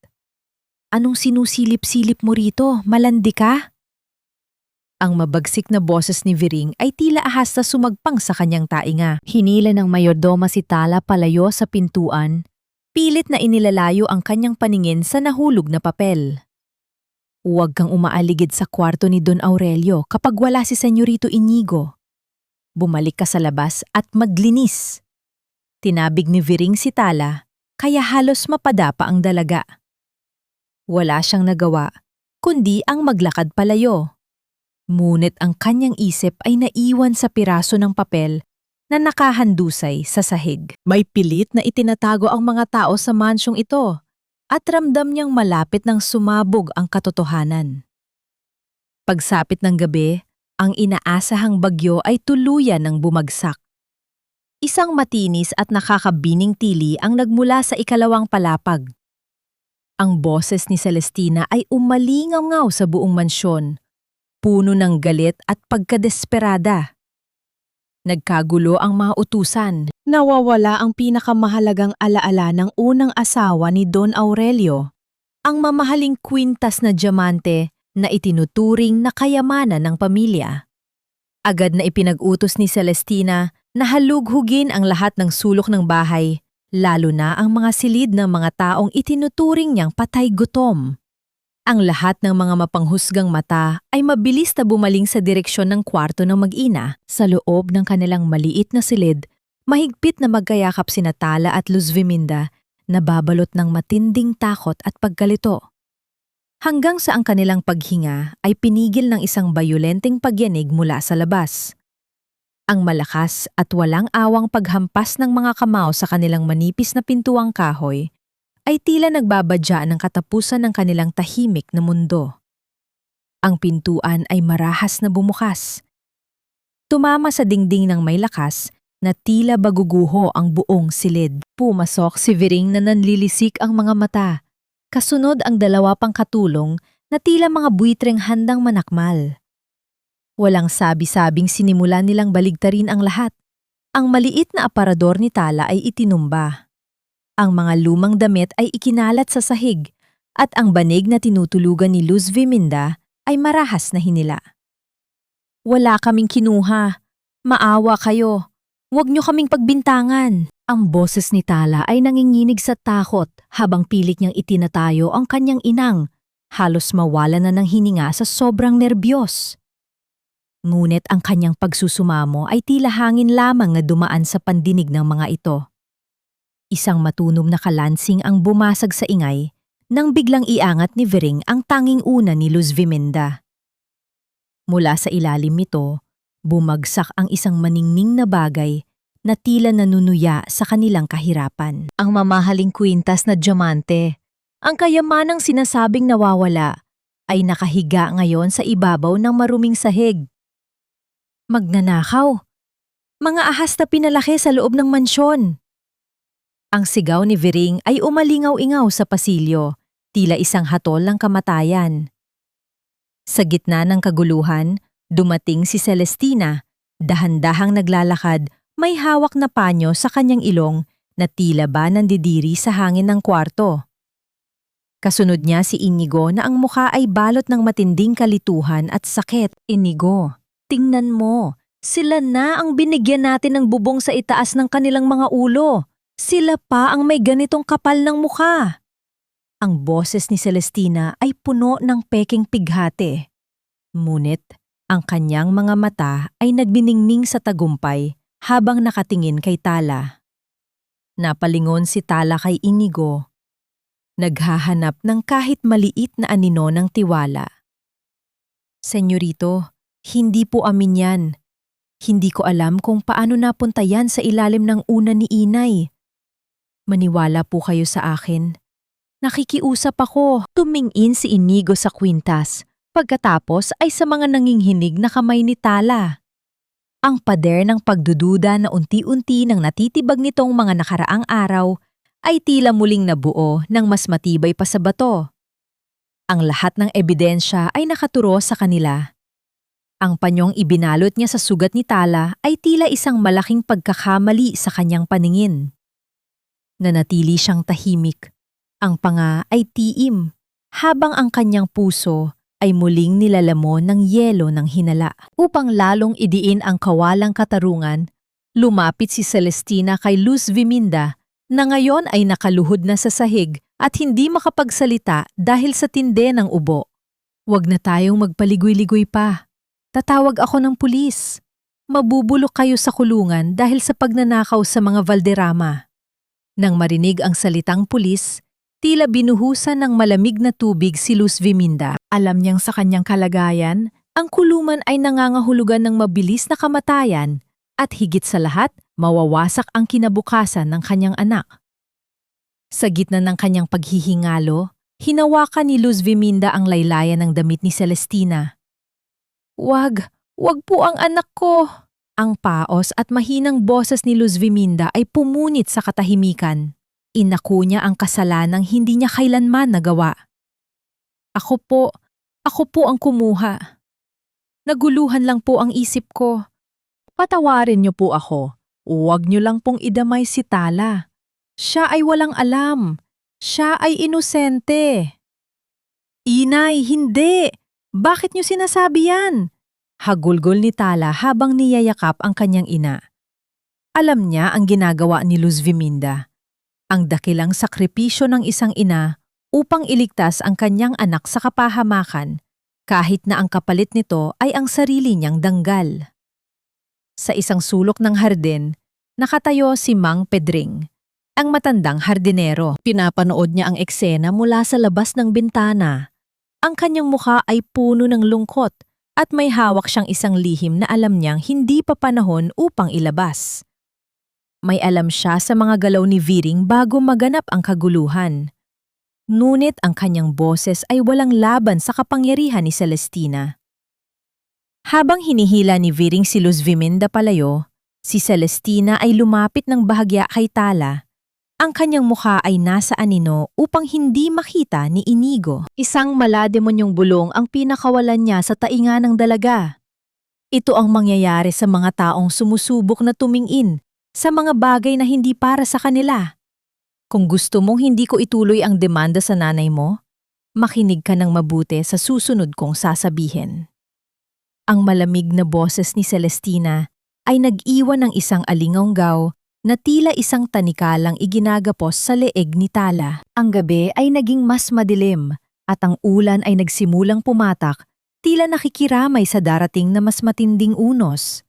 Anong sinusilip-silip mo rito? Malandi ka? Ang mabagsik na boses ni Viring ay tila ahas na sumagpang sa kanyang tainga. Hinila ng mayordoma si Tala palayo sa pintuan. Pilit na inilalayo ang kanyang paningin sa nahulog na papel. Huwag kang umaaligid sa kwarto ni Don Aurelio kapag wala si Senyorito Inigo. Bumalik ka sa labas at maglinis. Tinabig ni Viring si Tala, kaya halos mapadapa ang dalaga. Wala siyang nagawa, kundi ang maglakad palayo. Ngunit ang kanyang isip ay naiwan sa piraso ng papel na nakahandusay sa sahig. May pilit na itinatago ang mga tao sa mansyong ito at ramdam niyang malapit ng sumabog ang katotohanan. Pagsapit ng gabi, ang inaasahang bagyo ay tuluyan ng bumagsak. Isang matinis at nakakabining tili ang nagmula sa ikalawang palapag. Ang boses ni Celestina ay umalingaw-ngaw sa buong mansyon, puno ng galit at pagkadesperada. Nagkagulo ang mga utusan. Nawawala ang pinakamahalagang alaala ng unang asawa ni Don Aurelio, ang mamahaling kwintas na diamante na itinuturing na kayamanan ng pamilya. Agad na ipinag-utos ni Celestina na halughugin ang lahat ng sulok ng bahay, lalo na ang mga silid ng mga taong itinuturing niyang patay gutom. Ang lahat ng mga mapanghusgang mata ay mabilis na bumaling sa direksyon ng kwarto ng mag-ina. Sa loob ng kanilang maliit na silid, mahigpit na magkayakap sina Tala at Luz Viminda na babalot ng matinding takot at pagkalito. Hanggang sa ang kanilang paghinga ay pinigil ng isang bayolenteng pagyanig mula sa labas. Ang malakas at walang awang paghampas ng mga kamao sa kanilang manipis na pintuang kahoy ay tila nagbabadya ng katapusan ng kanilang tahimik na mundo. Ang pintuan ay marahas na bumukas. Tumama sa dingding ng may lakas na tila baguguho ang buong silid. Pumasok si Viring na nanlilisik ang mga mata. Kasunod ang dalawa pang katulong na tila mga buitreng handang manakmal. Walang sabi-sabing sinimulan nilang baligtarin ang lahat. Ang maliit na aparador ni Tala ay itinumba. Ang mga lumang damit ay ikinalat sa sahig at ang banig na tinutulugan ni Luz Viminda ay marahas na hinila. Wala kaming kinuha. Maawa kayo. Huwag niyo kaming pagbintangan. Ang boses ni Tala ay nanginginig sa takot habang pilit niyang itinatayo ang kanyang inang. Halos mawala na ng hininga sa sobrang nerbiyos. Ngunit ang kanyang pagsusumamo ay tila hangin lamang na dumaan sa pandinig ng mga ito. Isang matunom na kalansing ang bumasag sa ingay nang biglang iangat ni Viring ang tanging una ni Luz Viminda. Mula sa ilalim nito, bumagsak ang isang maningning na bagay na tila nanunuya sa kanilang kahirapan. Ang mamahaling kwintas na diamante, ang kayamanang sinasabing nawawala, ay nakahiga ngayon sa ibabaw ng maruming sahig. Magnanakaw! Mga ahas na pinalaki sa loob ng mansyon! Ang sigaw ni Viring ay umalingaw-ingaw sa pasilyo, tila isang hatol ng kamatayan. Sa gitna ng kaguluhan, dumating si Celestina, dahan-dahang naglalakad, may hawak na panyo sa kanyang ilong na tila ba nandidiri sa hangin ng kwarto. Kasunod niya si Inigo na ang mukha ay balot ng matinding kalituhan at sakit. Inigo, tingnan mo, sila na ang binigyan natin ng bubong sa itaas ng kanilang mga ulo. Sila pa ang may ganitong kapal ng mukha. Ang boses ni Celestina ay puno ng peking pighati. Ngunit ang kanyang mga mata ay nagbiningning sa tagumpay habang nakatingin kay Tala. Napalingon si Tala kay Inigo. Naghahanap ng kahit maliit na anino ng tiwala. Senyorito, hindi po amin yan. Hindi ko alam kung paano napunta yan sa ilalim ng una ni Inay. Maniwala po kayo sa akin. Nakikiusap ako. Tumingin si Inigo sa kwintas. Pagkatapos ay sa mga nanginghinig na kamay ni Tala. Ang pader ng pagdududa na unti-unti nang natitibag nitong mga nakaraang araw ay tila muling nabuo ng mas matibay pa sa bato. Ang lahat ng ebidensya ay nakaturo sa kanila. Ang panyong ibinalot niya sa sugat ni Tala ay tila isang malaking pagkakamali sa kanyang paningin. Nanatili siyang tahimik. Ang panga ay tiim, habang ang kanyang puso ay muling nilalamon ng yelo ng hinala. Upang lalong idiin ang kawalang katarungan, lumapit si Celestina kay Luz Viminda na ngayon ay nakaluhod na sa sahig at hindi makapagsalita dahil sa tinde ng ubo. Huwag na tayong magpaligoy-ligoy pa. Tatawag ako ng pulis. Mabubulok kayo sa kulungan dahil sa pagnanakaw sa mga Valderrama. Nang marinig ang salitang pulis, tila binuhusan ng malamig na tubig si Luz Viminda. Alam niyang sa kanyang kalagayan, ang kulungan ay nangangahulugan ng mabilis na kamatayan at higit sa lahat, mawawasak ang kinabukasan ng kanyang anak. Sa gitna ng kanyang paghihingalo, hinawakan ni Luz Viminda ang laylayan ng damit ni Celestina. Wag po ang anak ko! Ang paos at mahinang boses ni Luz Viminda ay pumunit sa katahimikan. Inako niya ang kasalanang hindi niya kailanman nagawa. Ako po ang kumuha. Naguluhan lang po ang isip ko. Patawarin niyo po ako. Huwag niyo lang pong idamay si Tala. Siya ay walang alam. Siya ay inosente. Inay, hindi! Bakit niyo sinasabi yan? Hagulgol ni Tala habang niyayakap ang kanyang ina. Alam niya ang ginagawa ni Luz Viminda, ang dakilang sakripisyo ng isang ina upang iligtas ang kanyang anak sa kapahamakan, kahit na ang kapalit nito ay ang sarili niyang danggal. Sa isang sulok ng hardin, nakatayo si Mang Pedring, ang matandang hardinero. Pinapanood niya ang eksena mula sa labas ng bintana. Ang kanyang mukha ay puno ng lungkot at may hawak siyang isang lihim na alam niyang hindi pa panahon upang ilabas. May alam siya sa mga galaw ni Viring bago maganap ang kaguluhan. Ngunit ang kanyang boses ay walang laban sa kapangyarihan ni Celestina. Habang hinihila ni Viring si Luz Viminda palayo, si Celestina ay lumapit ng bahagya kay Tala. Ang kanyang mukha ay nasa anino upang hindi makita ni Inigo. Isang malademonyong bulong ang pinakawalan niya sa tainga ng dalaga. Ito ang mangyayari sa mga taong sumusubok na tumingin sa mga bagay na hindi para sa kanila. Kung gusto mong hindi ko ituloy ang demanda sa nanay mo, makinig ka ng mabuti sa susunod kong sasabihin. Ang malamig na boses ni Celestina ay nag-iwan ng isang alingonggaw na tila isang tanikalang iginagapos sa leeg ni Tala. Ang gabi ay naging mas madilim at ang ulan ay nagsimulang pumatak, tila nakikiramay sa darating na mas matinding unos.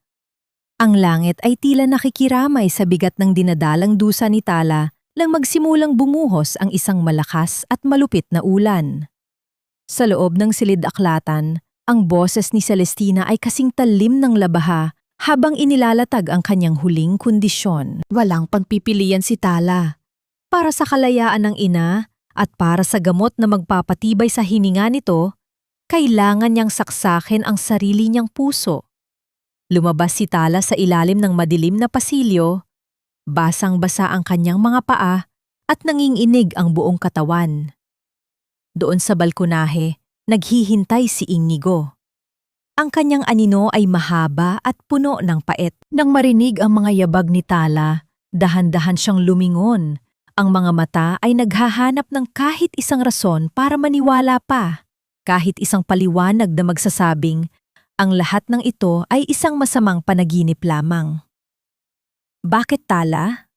Ang langit ay tila nakikiramay sa bigat ng dinadalang dusa ni Tala nang magsimulang bumuhos ang isang malakas at malupit na ulan. Sa loob ng silid-aklatan, ang boses ni Celestina ay kasing talim ng labaha habang inilalatag ang kanyang huling kondisyon. Walang pagpipilian si Tala. Para sa kalayaan ng ina at para sa gamot na magpapatibay sa hininga nito, kailangan niyang saksakin ang sarili niyang puso. Lumabas si Tala sa ilalim ng madilim na pasilyo, basang-basa ang kanyang mga paa at nanginginig ang buong katawan. Doon sa balkonahe, naghihintay si Inigo. Ang kanyang anino ay mahaba at puno ng pait. Nang marinig ang mga yabag ni Tala, dahan-dahan siyang lumingon. Ang mga mata ay naghahanap ng kahit isang rason para maniwala pa, kahit isang paliwanag na magsasabing, ang lahat ng ito ay isang masamang panaginip lamang. Bakit Tala?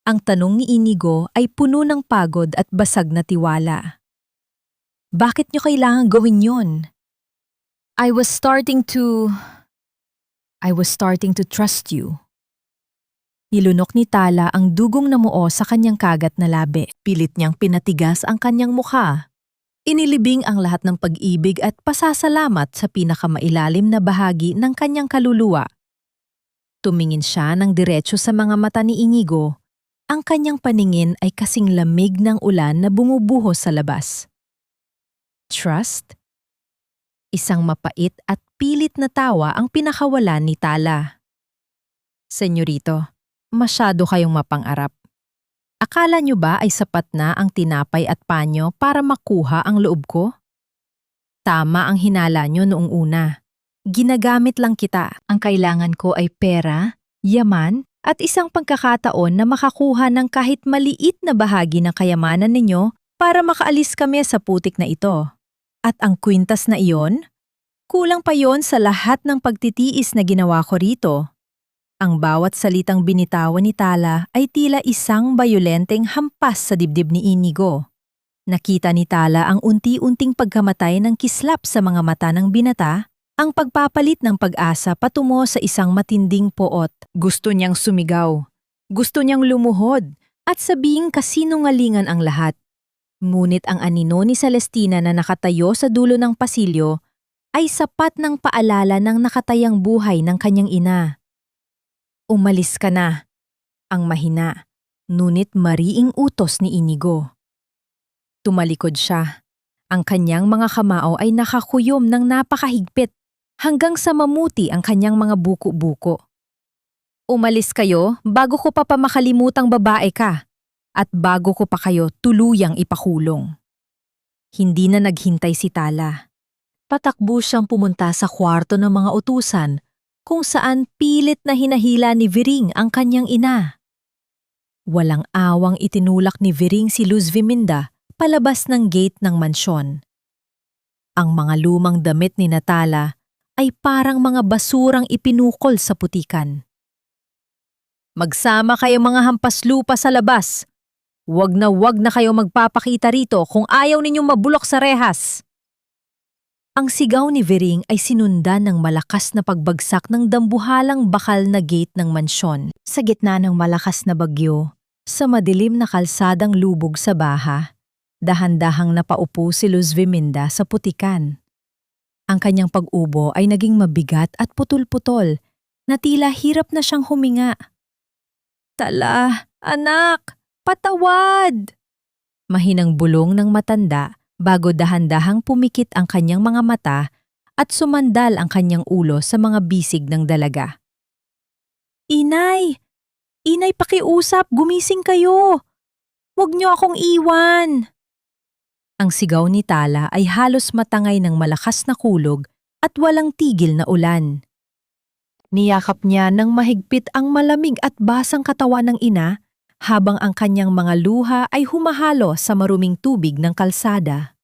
Ang tanong ni Inigo ay puno ng pagod at basag na tiwala. Bakit niyo kailangan gawin yun? I was starting to trust you. Nilunok ni Tala ang dugong namuo sa kanyang kagat na labi. Pilit niyang pinatigas ang kanyang mukha. Inilibing ang lahat ng pag-ibig at pasasalamat sa pinakamailalim na bahagi ng kanyang kaluluwa. Tumingin siya ng diretso sa mga mata ni Inigo. Ang kanyang paningin ay kasing lamig ng ulan na bumubuhos sa labas. Trust? Isang mapait at pilit na tawa ang pinakawalan ni Tala. Senyorito, masyado kayong mapang-arap. Akala niyo ba ay sapat na ang tinapay at panyo para makuha ang loob ko? Tama ang hinala niyo noong una. Ginagamit lang kita. Ang kailangan ko ay pera, yaman, at isang pagkakataon na makakuha ng kahit maliit na bahagi ng kayamanan ninyo para makaalis kami sa putik na ito. At ang kwintas na iyon? Kulang pa yon sa lahat ng pagtitiis na ginawa ko rito. Ang bawat salitang binitawan ni Tala ay tila isang bayolenteng hampas sa dibdib ni Inigo. Nakita ni Tala ang unti-unting pagkamatay ng kislap sa mga mata ng binata, ang pagpapalit ng pag-asa patungo sa isang matinding poot. Gusto niyang sumigaw. Gusto niyang lumuhod at sabing kasinungalingan ang lahat. Ngunit ang anino ni Celestina na nakatayo sa dulo ng pasilyo ay sapat ng paalala ng nakatayang buhay ng kanyang ina. Umalis ka na, ang mahina, ngunit mariing utos ni Inigo. Tumalikod siya. Ang kanyang mga kamao ay nakakuyom ng napakahigpit hanggang sa mamuti ang kanyang mga buko-buko. Umalis kayo bago ko pa makalimutang babae ka at bago ko pa kayo tuluyang ipakulong. Hindi na naghintay si Tala. Patakbo siyang pumunta sa kwarto ng mga utusan kung saan pilit na hinahila ni Viring ang kanyang ina. Walang awang itinulak ni Viring si Luz Viminda palabas ng gate ng mansyon. Ang mga lumang damit ni Natala ay parang mga basurang ipinukol sa putikan. Magsama kayo mga hampas lupa sa labas. Wag na kayo magpapakita rito kung ayaw ninyong mabulok sa rehas. Ang sigaw ni Vering ay sinundan ng malakas na pagbagsak ng dambuhalang bakal na gate ng mansyon. Sa gitna ng malakas na bagyo, sa madilim na kalsadang lubog sa baha, dahan-dahang napaupo si Luz Viminda sa putikan. Ang kanyang pag-ubo ay naging mabigat at putol-putol, na tila hirap na siyang huminga. "Tala, anak, patawad!" Mahinang bulong ng matanda bago dahan-dahang pumikit ang kanyang mga mata at sumandal ang kanyang ulo sa mga bisig ng dalaga. "Inay! Inay, pakiusap, gumising kayo! Huwag niyo akong iwan!" Ang sigaw ni Tala ay halos matangay ng malakas na kulog at walang tigil na ulan. Niyakap niya ng mahigpit ang malamig at basang katawan ng ina habang ang kanyang mga luha ay humahalo sa maruming tubig ng kalsada.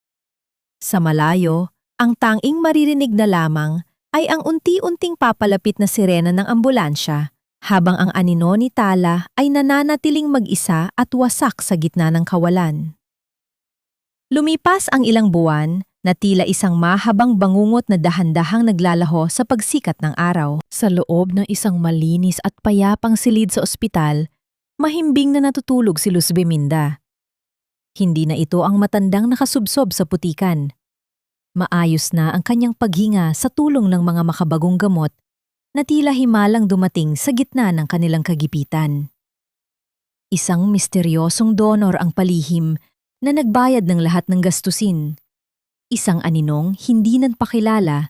Sa malayo, ang tanging maririnig na lamang ay ang unti-unting papalapit na sirena ng ambulansya habang ang anino ni Tala ay nananatiling mag-isa at wasak sa gitna ng kawalan. Lumipas ang ilang buwan na tila isang mahabang bangungot na dahan-dahang naglalaho sa pagsikat ng araw. Sa loob ng isang malinis at payapang silid sa ospital, mahimbing na natutulog si Luz Viminda. Hindi na ito ang matandang nakasubsob sa putikan. Maayos na ang kanyang paghinga sa tulong ng mga makabagong gamot na tila himalang dumating sa gitna ng kanilang kagipitan. Isang misteryosong donor ang palihim na nagbayad ng lahat ng gastusin. Isang aninong hindi nagpakilala,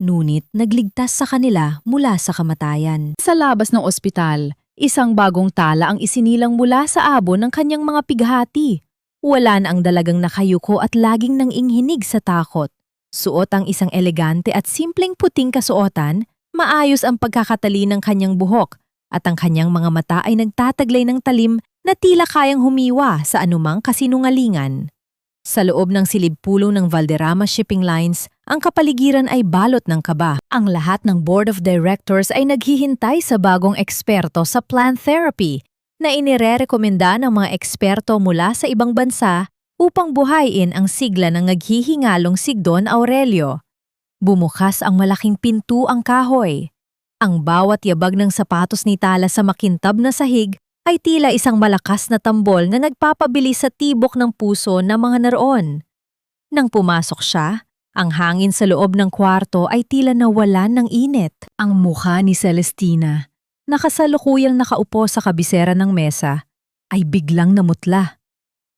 ngunit nagligtas sa kanila mula sa kamatayan. Sa labas ng ospital, isang bagong Tala ang isinilang mula sa abo ng kanyang mga pighati. Wala na ang dalagang nakayuko at laging nanginghinig sa takot. Suot ang isang elegante at simpleng puting kasuotan, maayos ang pagkakatali ng kanyang buhok at ang kanyang mga mata ay nagtataglay ng talim na tila kayang humiwa sa anumang kasinungalingan. Sa loob ng silid-pulong ng Valderrama Shipping Lines, ang kapaligiran ay balot ng kaba. Ang lahat ng board of directors ay naghihintay sa bagong eksperto sa plant therapy na inirerekomenda ng mga eksperto mula sa ibang bansa upang buhayin ang sigla ng naghihingalong si Don Aurelio. Bumukas ang malaking pinto ang kahoy. Ang bawat yabag ng sapatos ni Tala sa makintab na sahig ay tila isang malakas na tambol na nagpapabilis sa tibok ng puso ng mga naroon. Nang pumasok siya, ang hangin sa loob ng kwarto ay tila nawalan ng init. Ang mukha ni Celestina, nakasalukuyang nakaupo sa kabisera ng mesa, ay biglang namutla.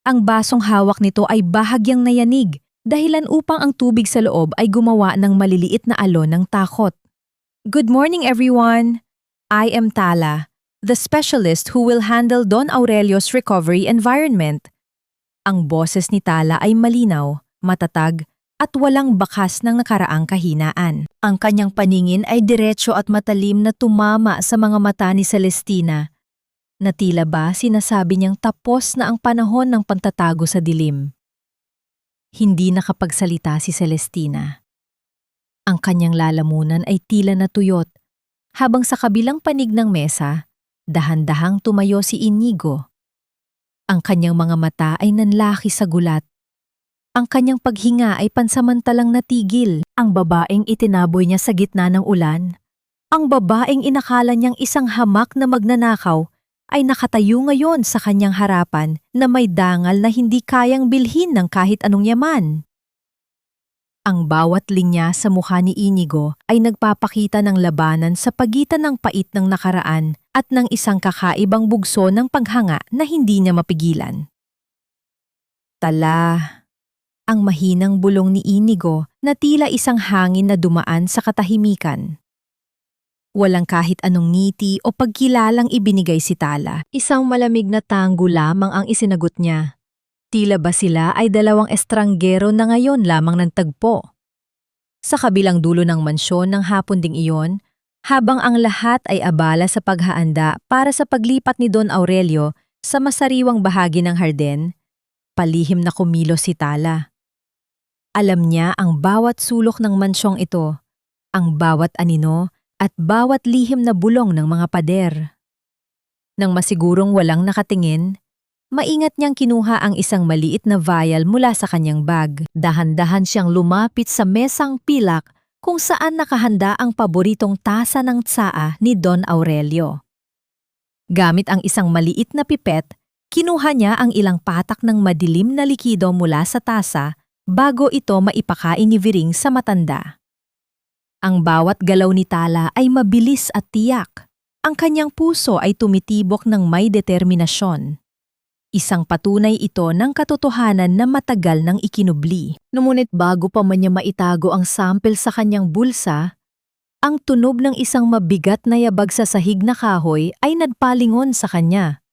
Ang basong hawak nito ay bahagyang nayanig, dahilan upang ang tubig sa loob ay gumawa ng maliliit na alon ng takot. "Good morning, everyone! I am Tala, the specialist who will handle Don Aurelio's recovery environment." Ang boses ni Tala ay malinaw, matatag, at walang bakas ng nakaraang kahinaan. Ang kanyang paningin ay diretso at matalim na tumama sa mga mata ni Celestina, na tila ba sinasabi niyang tapos na ang panahon ng pantatago sa dilim. Hindi nakapagsalita si Celestina. Ang kanyang lalamunan ay tila natuyot, habang sa kabilang panig ng mesa, dahan-dahang tumayo si Inigo. Ang kanyang mga mata ay nanlaki sa gulat. Ang kanyang paghinga ay pansamantalang natigil. Ang babaeng itinaboy niya sa gitna ng ulan. Ang babaeng inakala niyang isang hamak na magnanakaw ay nakatayo ngayon sa kanyang harapan na may dangal na hindi kayang bilhin ng kahit anong yaman. Ang bawat linya sa mukha ni Inigo ay nagpapakita ng labanan sa pagitan ng pait ng nakaraan at ng isang kakaibang bugso ng paghanga na hindi niya mapigilan. "Tala," ang mahinang bulong ni Inigo na tila isang hangin na dumaan sa katahimikan. Walang kahit anong ngiti o pagkilalang ibinigay si Tala. Isang malamig na tanggo lamang ang isinagot niya. Tila ba sila ay dalawang estranggero na ngayon lamang ng tagpo. Sa kabilang dulo ng mansyon ng hapon ding iyon, habang ang lahat ay abala sa paghahanda para sa paglipat ni Don Aurelio sa masariwang bahagi ng harden, palihim na kumilos si Tala. Alam niya ang bawat sulok ng mansyong ito, ang bawat anino at bawat lihim na bulong ng mga pader. Nang masigurong walang nakatingin, maingat niyang kinuha ang isang maliit na vial mula sa kanyang bag. Dahan-dahan siyang lumapit sa mesang pilak kung saan nakahanda ang paboritong tasa ng tsaa ni Don Aurelio. Gamit ang isang maliit na pipet, kinuha niya ang ilang patak ng madilim na likido mula sa tasa bago ito maipakain ni Viring sa matanda. Ang bawat galaw ni Tala ay mabilis at tiyak. Ang kanyang puso ay tumitibok ng may determinasyon. Isang patunay ito ng katotohanan na matagal nang ikinubli. Ngunit bago pa man niya maitago ang sample sa kanyang bulsa, ang tunog ng isang mabigat na yabag sa sahig na kahoy ay nagpalingon sa kanya.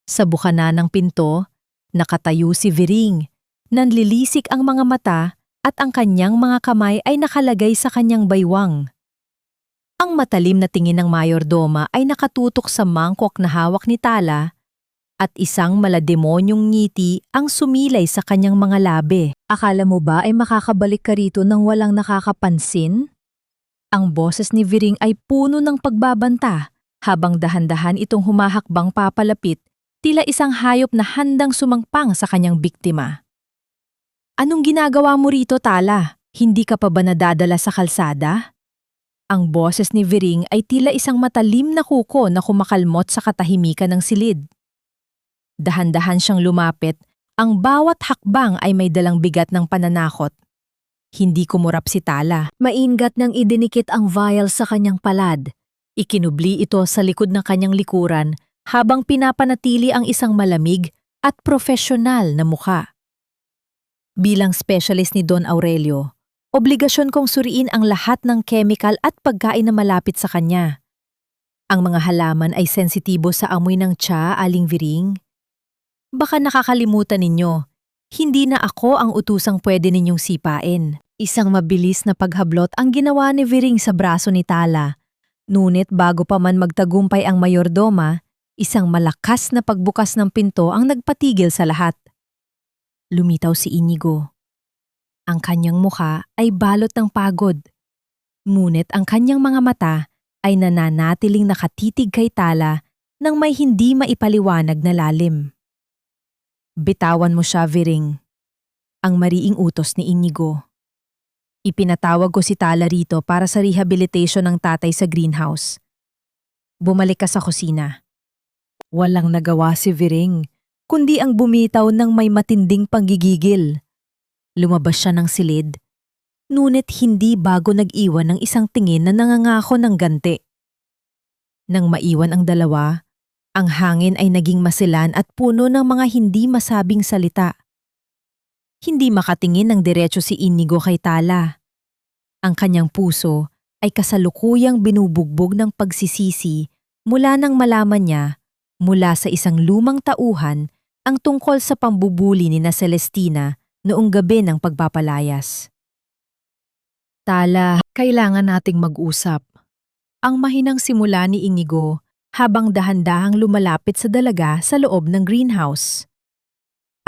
Sa bukana ng pinto, nakatayo si Viring. Nanlilisik ang mga mata at ang kanyang mga kamay ay nakalagay sa kanyang baywang. Ang matalim na tingin ng mayordoma ay nakatutok sa mangkok na hawak ni Tala at isang malademonyong ngiti ang sumilay sa kanyang mga labi. Akala mo ba ay makakabalik ka rito nang walang nakakapansin? Ang boses ni Viring ay puno ng pagbabanta habang dahan-dahan itong humahakbang papalapit, tila isang hayop na handang sumangpang sa kanyang biktima. Anong ginagawa mo rito, Tala? Hindi ka pa ba nadadala sa kalsada? Ang boses ni Viring ay tila isang matalim na kuko na kumakalmot sa katahimikan ng silid. Dahan-dahan siyang lumapit, ang bawat hakbang ay may dalang bigat ng pananakot. Hindi kumurap si Tala. Maingat nang idinikit ang vial sa kanyang palad. Ikinubli ito sa likod ng kanyang likuran habang pinapanatili ang isang malamig at profesional na mukha. Bilang specialist ni Don Aurelio, obligasyon kong suriin ang lahat ng chemical at pagkain na malapit sa kanya. Ang mga halaman ay sensitibo sa amoy ng tsa, Aling Viring. Baka nakakalimutan ninyo, hindi na ako ang utusang pwede ninyong sipain. Isang mabilis na paghablot ang ginawa ni Viring sa braso ni Tala. Ngunit bago pa man magtagumpay ang mayordoma, isang malakas na pagbukas ng pinto ang nagpatigil sa lahat. Lumitaw si Inigo. Ang kanyang mukha ay balot ng pagod. Ngunit ang kanyang mga mata ay nananatiling nakatitig kay Tala nang may hindi maipaliwanag na lalim. Bitawan mo siya, Viring. Ang mariing utos ni Inigo. Ipinatawag ko si Tala rito para sa rehabilitation ng tatay sa greenhouse. Bumalik ka sa kusina. Walang nagawa si Viring, kundi ang bumitaw ng may matinding panggigigil. Lumabas siya ng silid, ngunit hindi bago nag-iwan ng isang tingin na nangangako ng ganti. Nang maiwan ang dalawa, ang hangin ay naging masilan at puno ng mga hindi masabing salita. Hindi makatingin ng diretso si Inigo kay Tala. Ang kanyang puso ay kasalukuyang binubugbog ng pagsisisi mula nang malaman niya mula sa isang lumang tauhan ang tungkol sa pambubuli ni na Celestina noong gabi ng pagpapalayas. Tala, kailangan nating mag-usap. Ang mahinang simula ni Inigo habang dahan-dahang lumalapit sa dalaga sa loob ng greenhouse.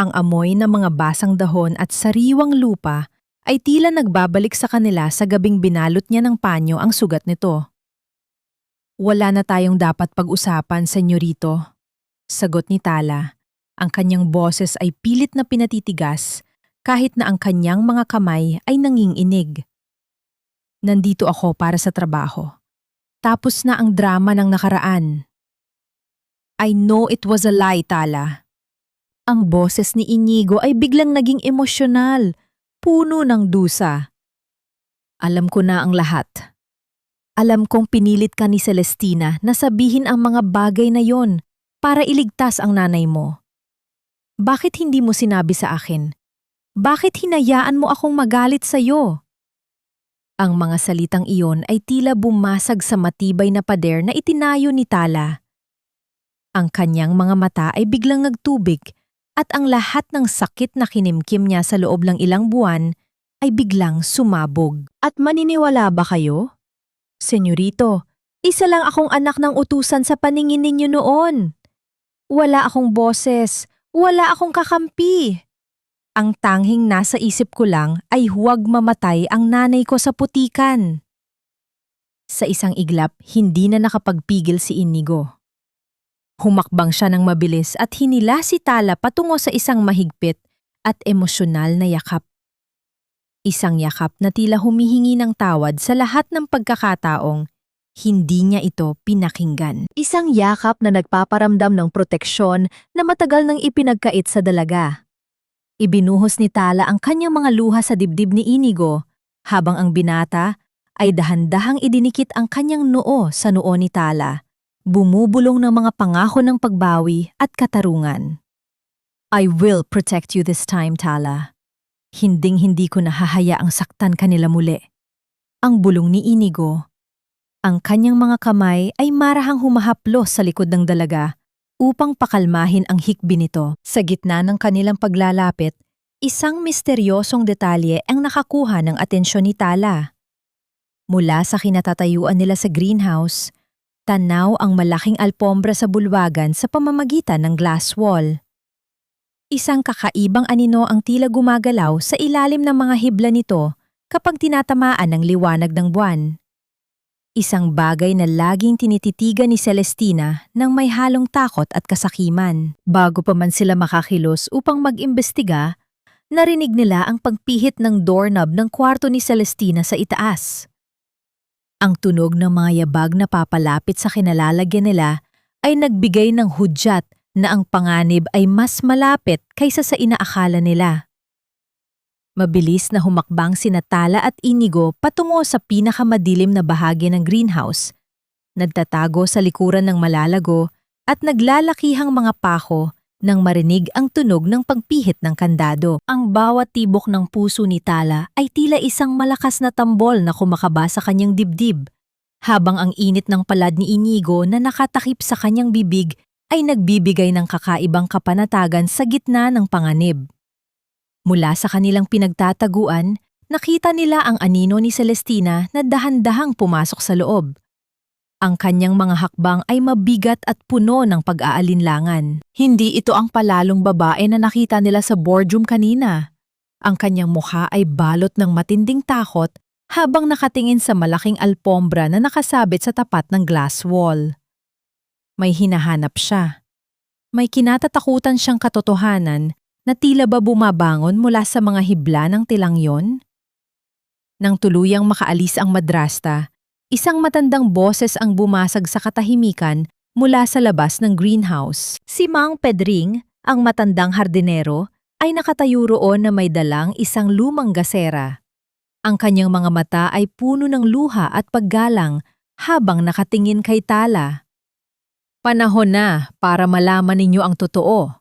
Ang amoy ng mga basang dahon at sariwang lupa ay tila nagbabalik sa kanila sa gabing binalot niya ng panyo ang sugat nito. Wala na tayong dapat pag-usapan, senyorito. Sagot ni Tala. Ang kanyang boses ay pilit na pinatitigas kahit na ang kanyang mga kamay ay nanginginig. Nandito ako para sa trabaho. Tapos na ang drama ng nakaraan. I know it was a lie, Tala. Ang boses ni Inigo ay biglang naging emosyonal, puno ng dusa. Alam ko na ang lahat. Alam kong pinilit ka ni Celestina na sabihin ang mga bagay na yon para iligtas ang nanay mo. Bakit hindi mo sinabi sa akin? Bakit hinayaan mo akong magalit sa iyo? Ang mga salitang iyon ay tila bumasag sa matibay na pader na itinayo ni Tala. Ang kanyang mga mata ay biglang nagtubig at ang lahat ng sakit na kinimkim niya sa loob ng ilang buwan ay biglang sumabog. At maniniwala ba kayo? Senyorito, isa lang akong anak ng utusan sa paningin ninyo noon. Wala akong boses, wala akong kakampi. Ang tanghing nasa isip ko lang ay huwag mamatay ang nanay ko sa putikan. Sa isang iglap, hindi na nakapagpigil si Inigo. Humakbang siya ng mabilis at hinila si Tala patungo sa isang mahigpit at emosyonal na yakap. Isang yakap na tila humihingi ng tawad sa lahat ng pagkakataong hindi niya ito pinakinggan. Isang yakap na nagpaparamdam ng proteksyon na matagal nang ipinagkait sa dalaga. Ibinuhos ni Tala ang kanyang mga luha sa dibdib ni Inigo, habang ang binata ay dahan-dahang idinikit ang kanyang noo sa noo ni Tala, bumubulong ng mga pangako ng pagbawi at katarungan. I will protect you this time, Tala. Hinding-hindi ko nahahayaang saktan kanila muli. Ang bulong ni Inigo. Ang kanyang mga kamay ay marahang humahaplos sa likod ng dalaga upang pakalmahin ang hikbi nito. Sa gitna ng kanilang paglalapit, isang misteryosong detalye ang nakakuha ng atensyon ni Tala. Mula sa kinatatayuan nila sa greenhouse, tanaw ang malaking alpombra sa bulwagan sa pamamagitan ng glass wall. Isang kakaibang anino ang tila gumagalaw sa ilalim ng mga hibla nito kapag tinatamaan ng liwanag ng buwan. Isang bagay na laging tinititigan ni Celestina nang may halong takot at kasakiman. Bago pa man sila makakilos upang mag-imbestiga, narinig nila ang pagpihit ng doorknob ng kwarto ni Celestina sa itaas. Ang tunog ng mga yabag na papalapit sa kinalalagyan nila ay nagbigay ng hudyat na ang panganib ay mas malapit kaysa sa inaakala nila. Mabilis na humakbang sina Tala at Inigo patungo sa pinakamadilim na bahagi ng greenhouse. Nagtatago sa likuran ng malalago at naglalakihang mga pako nang marinig ang tunog ng pagpihit ng kandado. Ang bawat tibok ng puso ni Tala ay tila isang malakas na tambol na kumakaba sa kanyang dibdib, habang ang init ng palad ni Inigo na nakatakip sa kanyang bibig ay nagbibigay ng kakaibang kapanatagan sa gitna ng panganib. Mula sa kanilang pinagtataguan, nakita nila ang anino ni Celestina na dahan-dahang pumasok sa loob. Ang kanyang mga hakbang ay mabigat at puno ng pag-aalinlangan. Hindi ito ang palalong babae na nakita nila sa boardroom kanina. Ang kanyang mukha ay balot ng matinding takot habang nakatingin sa malaking alpombra na nakasabit sa tapat ng glass wall. May hinahanap siya. May kinatatakutan siyang katotohanan na tila ba bumabangon mula sa mga hibla ng tilangyon? Nang tuluyang makaalis ang madrasta, isang matandang boses ang bumasag sa katahimikan mula sa labas ng greenhouse. Si Mang Pedring, ang matandang hardinero, ay nakatayo roon na may dalang isang lumang gasera. Ang kanyang mga mata ay puno ng luha at paggalang habang nakatingin kay Tala. Panahon na para malaman ninyo ang totoo.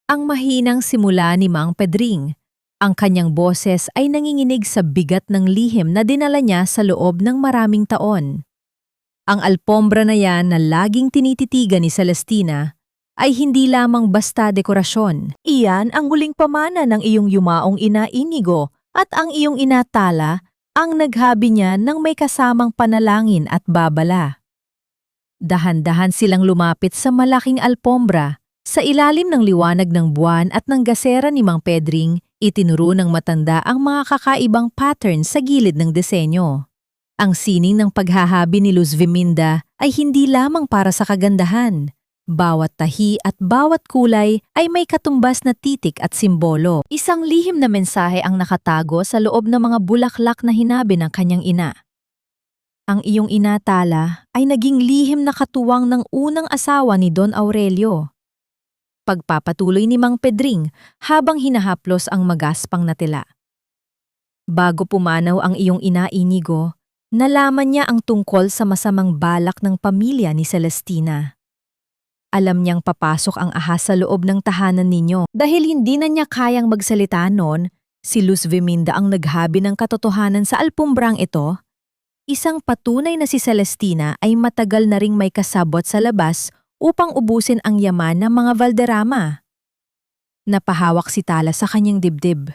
Ang mahinang simula ni Mang Pedring. Ang kanyang boses ay nanginginig sa bigat ng lihim na dinala niya sa loob ng maraming taon. Ang alpombra na yan na laging tinititigan ni Celestina ay hindi lamang basta dekorasyon. Iyan ang huling pamana ng iyong yumaong ina Inigo at ang iyong ina Tala ang naghabi niya ng may kasamang panalangin at babala. Dahan-dahan silang lumapit sa malaking alpombra. Sa ilalim ng liwanag ng buwan at ng gasera ni Mang Pedring, itinuro ng matanda ang mga kakaibang pattern sa gilid ng disenyo. Ang sining ng paghahabi ni Luz Viminda ay hindi lamang para sa kagandahan. Bawat tahi at bawat kulay ay may katumbas na titik at simbolo. Isang lihim na mensahe ang nakatago sa loob ng mga bulaklak na hinabi ng kanyang ina. Ang iyong ina, Tala, ay naging lihim na katuwang ng unang asawa ni Don Aurelio. Pagpapatuloy ni Mang Pedring habang hinahaplos ang magaspang na tila. Bago pumanaw ang iyong ina Inigo, nalaman niya ang tungkol sa masamang balak ng pamilya ni Celestina. Alam niyang papasok ang ahas sa loob ng tahanan ninyo. Dahil hindi na niya kayang magsalita noon, si Luz Viminda ang naghabi ng katotohanan sa alpombrang ito. Isang patunay na si Celestina ay matagal na ring may kasabot sa labas upang ubusin ang yaman ng mga Valderrama. Napahawak si Tala sa kanyang dibdib.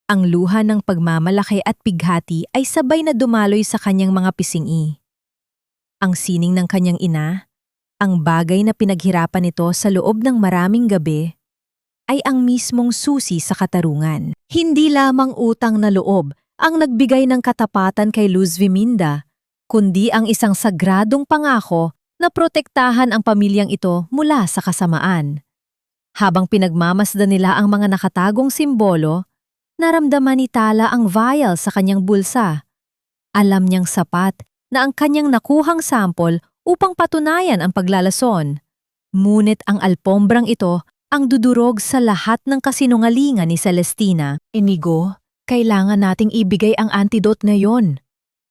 Ang luha ng pagmamalaki at pighati ay sabay na dumaloy sa kanyang mga pisingi. Ang sining ng kanyang ina, ang bagay na pinaghirapan nito sa loob ng maraming gabi, ay ang mismong susi sa katarungan. Hindi lamang utang na loob ang nagbigay ng katapatan kay Luz Viminda, kundi ang isang sagradong pangako na protektahan ang pamilyang ito mula sa kasamaan. Habang pinagmamasdan nila ang mga nakatagong simbolo, naramdaman ni Tala ang vial sa kanyang bulsa. Alam niyang sapat na ang kanyang nakuhang sample upang patunayan ang paglalason. Ngunit ang alpombrang ito ang dudurog sa lahat ng kasinungalingan ni Celestina. Inigo, kailangan nating ibigay ang antidote ngayon.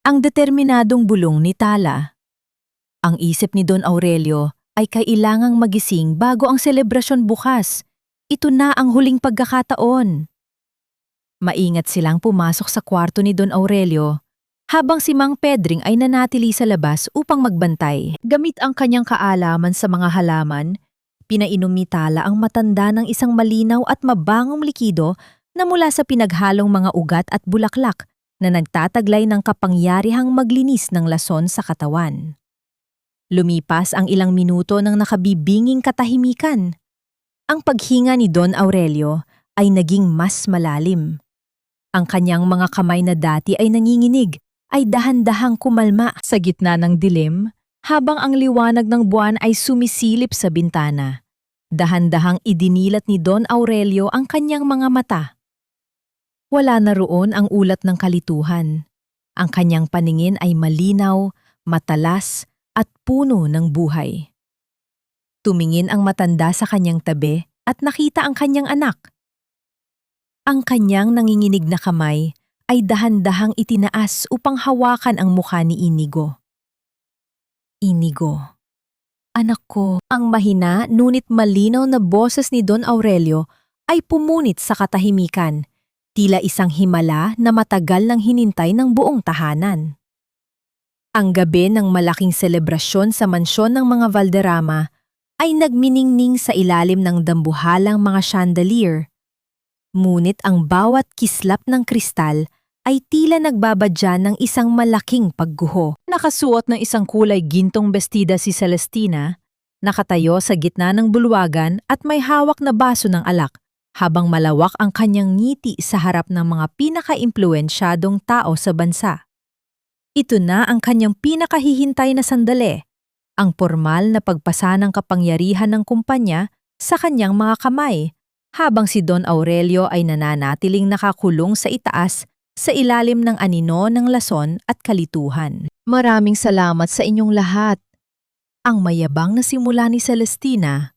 Ang determinadong bulong ni Tala. Ang isip ni Don Aurelio ay kailangang magising bago ang selebrasyon bukas. Ito na ang huling pagkakataon. Maingat silang pumasok sa kwarto ni Don Aurelio habang si Mang Pedring ay nanatili sa labas upang magbantay. Gamit ang kanyang kaalaman sa mga halaman, pinainom ni Tala ang matanda ng isang malinaw at mabangong likido na mula sa pinaghalong mga ugat at bulaklak na nagtataglay ng kapangyarihang maglinis ng lason sa katawan. Lumipas ang ilang minuto ng nakabibinging katahimikan. Ang paghinga ni Don Aurelio ay naging mas malalim. Ang kanyang mga kamay na dati ay nanginginig ay dahan-dahang kumalma sa gitna ng dilim habang ang liwanag ng buwan ay sumisilip sa bintana. Dahan-dahang idinilat ni Don Aurelio ang kanyang mga mata. Wala na roon ang ulat ng kalituhan. Ang kanyang paningin ay malinaw, matalas, at puno ng buhay. Tumingin ang matanda sa kanyang tabi at nakita ang kanyang anak. Ang kanyang nanginginig na kamay ay dahan-dahang itinaas upang hawakan ang mukha ni Inigo. Inigo, anak ko, ang mahina ngunit malinaw na boses ni Don Aurelio ay pumunit sa katahimikan. Tila isang himala na matagal nang hinintay ng buong tahanan. Ang gabi ng malaking selebrasyon sa mansyon ng mga Valderrama ay nagminingning sa ilalim ng dambuhalang mga chandelier. Ngunit ang bawat kislap ng kristal ay tila nagbabadya ng isang malaking pagguho. Nakasuot ng isang kulay gintong bestida si Celestina, nakatayo sa gitna ng bulwagan at may hawak na baso ng alak, habang malawak ang kanyang ngiti sa harap ng mga pinaka-impluwensyadong tao sa bansa. Ito na ang kanyang pinakahihintay na sandali, ang formal na pagpasa ng kapangyarihan ng kumpanya sa kanyang mga kamay, habang si Don Aurelio ay nananatiling nakakulong sa itaas sa ilalim ng anino ng lason at kalituhan. Maraming salamat sa inyong lahat. Ang mayabang na simula ni Celestina.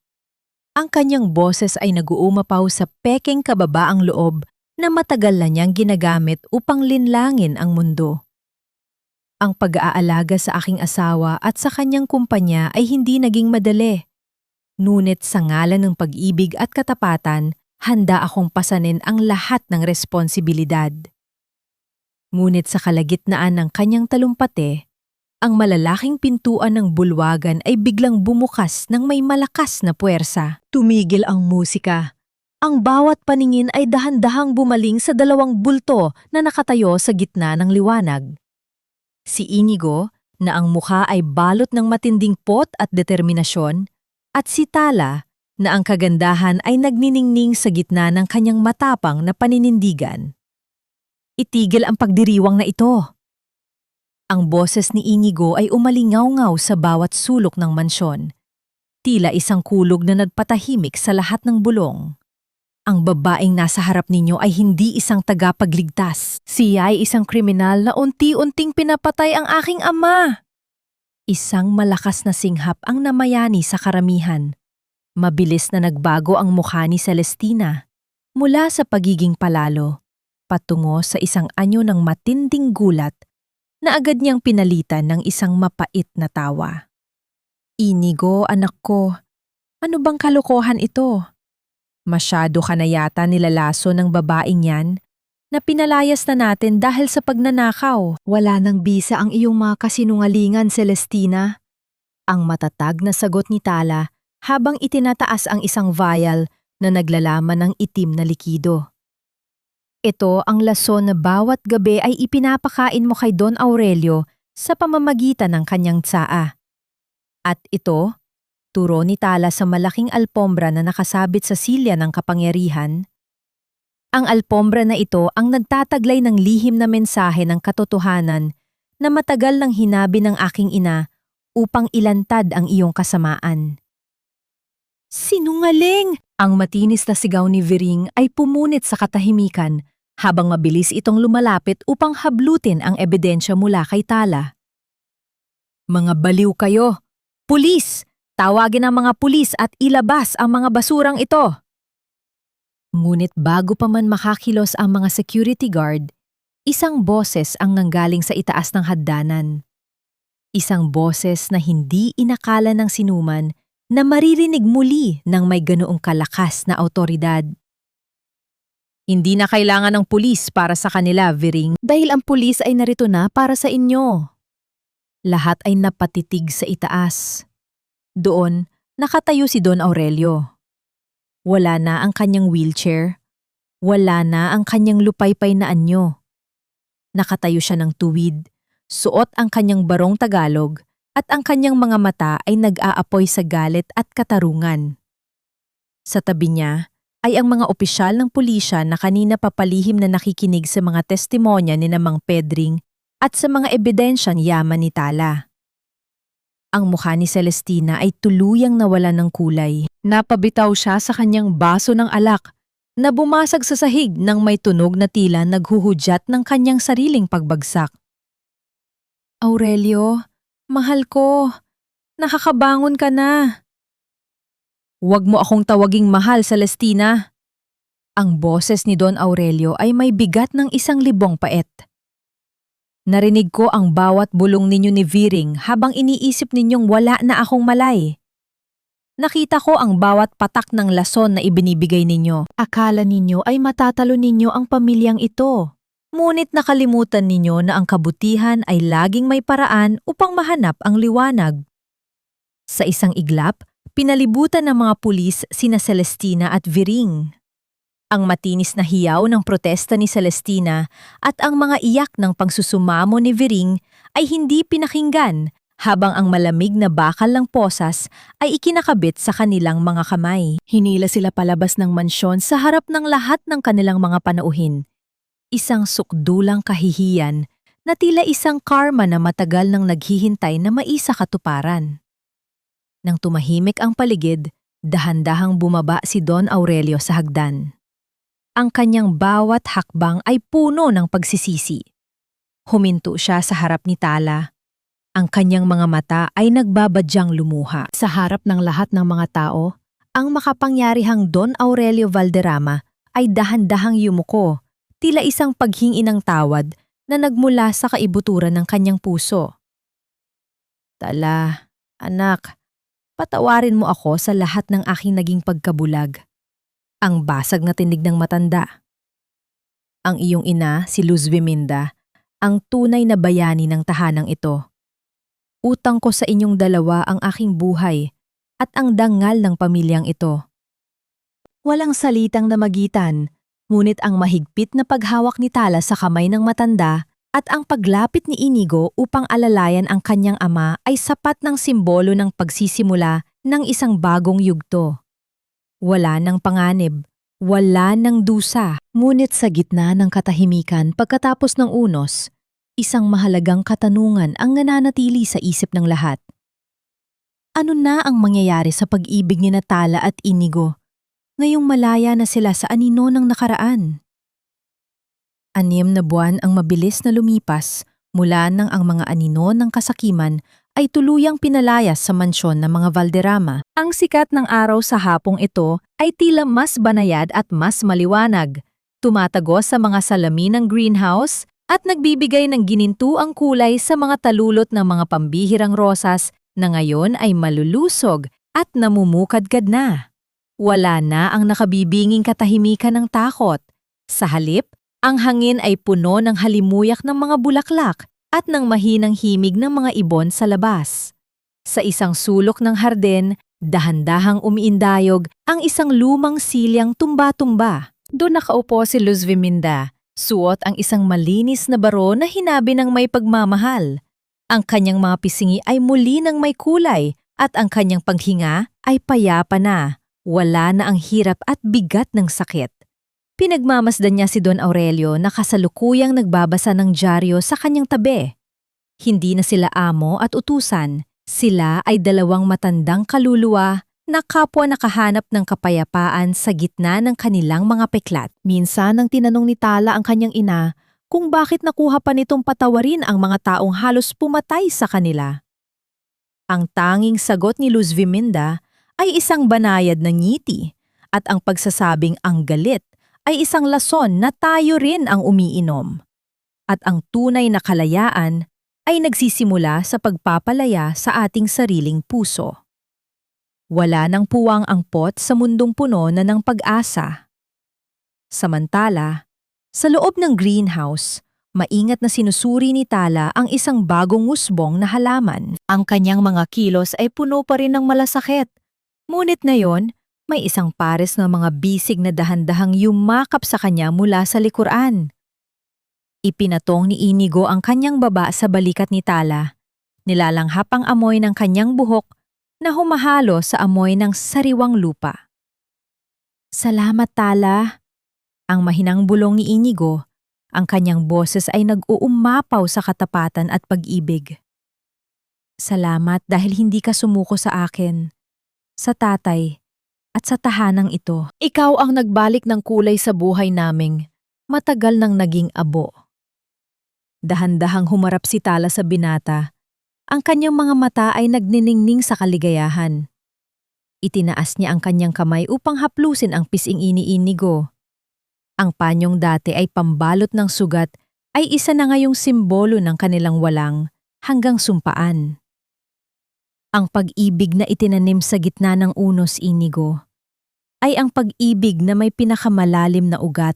Ang kanyang boses ay nag-uumapaw sa pekeng kababaang loob na matagal na niyang ginagamit upang linlangin ang mundo. Ang pag-aalaga sa aking asawa at sa kanyang kumpanya ay hindi naging madali. Ngunit sa ngalan ng pag-ibig at katapatan, handa akong pasanin ang lahat ng responsibilidad. Ngunit sa kalagitnaan ng kanyang talumpate, ang malalaking pintuan ng bulwagan ay biglang bumukas ng may malakas na puwersa. Tumigil ang musika. Ang bawat paningin ay dahan-dahang bumaling sa dalawang bulto na nakatayo sa gitna ng liwanag. Si Inigo, na ang mukha ay balot ng matinding pot at determinasyon, at si Tala, na ang kagandahan ay nagniningning sa gitna ng kanyang matapang na paninindigan. Itigil ang pagdiriwang na ito. Ang boses ni Inigo ay umalingaw-ngaw sa bawat sulok ng mansyon. Tila isang kulog na nagpatahimik sa lahat ng bulong. Ang babaeng nasa harap ninyo ay hindi isang tagapagligtas. Siya ay isang kriminal na unti-unting pinapatay ang aking ama. Isang malakas na singhap ang namayani sa karamihan. Mabilis na nagbago ang mukha ni Celestina. Mula sa pagiging palalo, patungo sa isang anyo ng matinding gulat na agad niyang pinalitan ng isang mapait na tawa. Inigo, anak ko, ano bang kalokohan ito? Masyado ka na yata nilalaso ng babaeng yan na pinalayas na natin dahil sa pagnanakaw. Wala nang bisa ang iyong mga kasinungalingan, Celestina. Ang matatag na sagot ni Tala habang itinataas ang isang vial na naglalaman ng itim na likido. Ito ang lason na bawat gabi ay ipinapakain mo kay Don Aurelio sa pamamagitan ng kanyang tsaa. At ito, turo ni Tala sa malaking alpombra na nakasabit sa silya ng kapangyarihan. Ang alpombra na ito ang nagtataglay ng lihim na mensahe ng katotohanan na matagal nang hinabi ng aking ina upang ilantad ang iyong kasamaan. Sinungaling! Ang matinis na sigaw ni Viring ay pumunit sa katahimikan habang mabilis itong lumalapit upang hablutin ang ebidensya mula kay Tala. Mga baliw kayo! Pulis! Tawagin ang mga pulis at ilabas ang mga basurang ito! Ngunit bago pa man makakilos ang mga security guard, isang boses ang nanggaling sa itaas ng hagdanan. Isang boses na hindi inakala ng sinuman na maririnig muli ng may ganoong kalakas na awtoridad. Hindi na kailangan ng pulis para sa kanila, Viring, dahil ang pulis ay narito na para sa inyo. Lahat ay napatitig sa itaas. Doon, nakatayo si Don Aurelio. Wala na ang kanyang wheelchair. Wala na ang kanyang lupaypay na anyo. Nakatayo siya ng tuwid, suot ang kanyang barong Tagalog, at ang kanyang mga mata ay nag-aapoy sa galit at katarungan. Sa tabi niya ay ang mga opisyal ng pulisya na kanina papalihim na nakikinig sa mga testimonya ni Mang Pedring at sa mga ebidensyang yaman ni Tala. Ang mukha ni Celestina ay tuluyang nawalan ng kulay. Napabitaw siya sa kanyang baso ng alak na bumasag sa sahig nang may tunog na tila naghuhudyat ng kanyang sariling pagbagsak. Aurelio, mahal ko, nakakabangon ka na. Huwag mo akong tawaging mahal, Celestina. Ang boses ni Don Aurelio ay may bigat ng 1,000 paet. Narinig ko ang bawat bulong ninyo ni Viring habang iniisip ninyong wala na akong malay. Nakita ko ang bawat patak ng lason na ibinibigay ninyo. Akala ninyo ay matatalo ninyo ang pamilyang ito. Ngunit nakalimutan ninyo na ang kabutihan ay laging may paraan upang mahanap ang liwanag. Sa isang iglap, pinalibutan ng mga pulis sina Celestina at Viring. Ang matinis na hiyaw ng protesta ni Celestina at ang mga iyak ng pangsusumamo ni Viring ay hindi pinakinggan habang ang malamig na bakal ng posas ay ikinakabit sa kanilang mga kamay. Hinila sila palabas ng mansyon sa harap ng lahat ng kanilang mga panauhin. Isang sukdulang kahihiyan na tila isang karma na matagal nang naghihintay na maisa katuparan. Nang tumahimik ang paligid, dahan-dahang bumaba si Don Aurelio sa hagdan. Ang kanyang bawat hakbang ay puno ng pagsisisi. Huminto siya sa harap ni Tala. Ang kanyang mga mata ay nagbabadyang lumuha. Sa harap ng lahat ng mga tao, ang makapangyarihang Don Aurelio Valderrama ay dahan-dahang yumuko, tila isang paghingi ng tawad na nagmula sa kaibuturan ng kanyang puso. Tala, anak, patawarin mo ako sa lahat ng aking naging pagkabulag. Ang basag na tinig ng matanda. Ang iyong ina, si Luz Viminda, ang tunay na bayani ng tahanang ito. Utang ko sa inyong dalawa ang aking buhay at ang dangal ng pamilyang ito. Walang salitang namagitan, ngunit ang mahigpit na paghawak ni Tala sa kamay ng matanda at ang paglapit ni Inigo upang alalayan ang kanyang ama ay sapat ng simbolo ng pagsisimula ng isang bagong yugto. Wala ng panganib, wala ng dusa, ngunit sa gitna ng katahimikan pagkatapos ng unos, isang mahalagang katanungan ang nananatili sa isip ng lahat. Ano na ang mangyayari sa pag-ibig ni Tala at Inigo, ngayong malaya na sila sa anino ng nakaraan? 6 na buwan ang mabilis na lumipas mula nang ang mga anino ng kasakiman ay tuluyang pinalayas sa mansyon ng mga Valderrama. Ang sikat ng araw sa hapong ito ay tila mas banayad at mas maliwanag, tumatagos sa mga salamin ng greenhouse at nagbibigay ng ginintuang kulay sa mga talulot ng mga pambihirang rosas na ngayon ay malulusog at namumukadkad na. Wala na ang nakabibinging katahimikan ng takot. Sa halip, ang hangin ay puno ng halimuyak ng mga bulaklak at ng mahinang himig ng mga ibon sa labas. Sa isang sulok ng harden, dahan-dahang umiindayog ang isang lumang silyang tumba-tumba. Doon nakaupo si Luz Viminda, suot ang isang malinis na baro na hinabi ng may pagmamahal. Ang kanyang mga pisingi ay muli ng may kulay at ang kanyang paghinga ay payapa na. Wala na ang hirap at bigat ng sakit. Pinagmamasdan niya si Don Aurelio na kasalukuyang nagbabasa ng dyaryo sa kanyang tabi. Hindi na sila amo at utusan, sila ay dalawang matandang kaluluwa na kapwa nakahanap ng kapayapaan sa gitna ng kanilang mga peklat. Minsan nang tinanong ni Tala ang kanyang ina kung bakit nakuha pa nitong patawarin ang mga taong halos pumatay sa kanila. Ang tanging sagot ni Luz Viminda ay isang banayad na ngiti at ang pagsasabing ang galit ay isang lason na tayo rin ang umiinom. At ang tunay na kalayaan ay nagsisimula sa pagpapalaya sa ating sariling puso. Wala nang puwang ang pot sa mundong puno na ng pag-asa. Samantala, sa loob ng greenhouse, maingat na sinusuri ni Tala ang isang bagong usbong na halaman. Ang kanyang mga kilos ay puno pa rin ng malasakit. Ngunit ngayon, may isang pares ng mga bisig na dahan-dahang yumakap sa kanya mula sa likuran. Ipinatong ni Inigo ang kanyang baba sa balikat ni Tala. Nilalanghap ang amoy ng kanyang buhok na humahalo sa amoy ng sariwang lupa. Salamat, Tala. Ang mahinang bulong ni Inigo, ang kanyang boses ay nag-uumapaw sa katapatan at pag-ibig. Salamat dahil hindi ka sumuko sa akin, sa tatay, at sa tahanang ito. Ikaw ang nagbalik ng kulay sa buhay naming matagal nang naging abo. Dahan-dahang humarap si Tala sa binata. Ang kanyang mga mata ay nagniningning sa kaligayahan. Itinaas niya ang kanyang kamay upang haplusin ang pising ni Inigo. Ang panyong dati ay pambalot ng sugat ay isa na ngayong simbolo ng kanilang walang hanggang sumpaan. Ang pag-ibig na itinanim sa gitna ng unos, Inigo, ay ang pag-ibig na may pinakamalalim na ugat.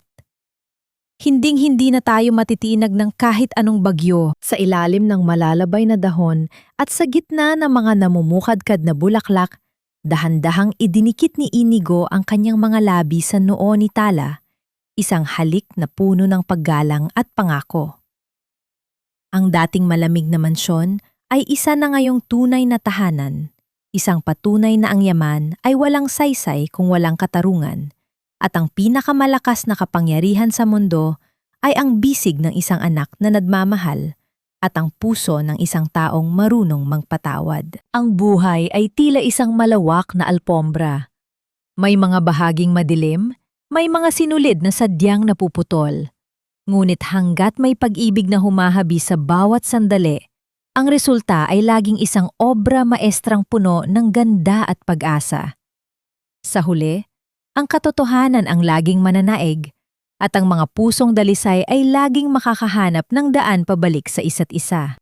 Hinding-hindi na tayo matitinag ng kahit anong bagyo sa ilalim ng malalabay na dahon at sa gitna ng mga namumukadkad na bulaklak, dahan-dahang idinikit ni Inigo ang kanyang mga labi sa noo ni Tala, isang halik na puno ng paggalang at pangako. Ang dating malamig na mansyon ay isa na ngayong tunay na tahanan, isang patunay na ang yaman ay walang saysay kung walang katarungan. At ang pinakamalakas na kapangyarihan sa mundo ay ang bisig ng isang anak na nagmamahal at ang puso ng isang taong marunong magpatawad. Ang buhay ay tila isang malawak na alpombra. May mga bahaging madilim, may mga sinulid na sadyang napuputol. Ngunit hanggat may pag-ibig na humahabi sa bawat sandali, ang resulta ay laging isang obra maestrang puno ng ganda at pag-asa. Sa huli, ang katotohanan ang laging mananaig at ang mga pusong dalisay ay laging makakahanap ng daan pabalik sa isa't isa.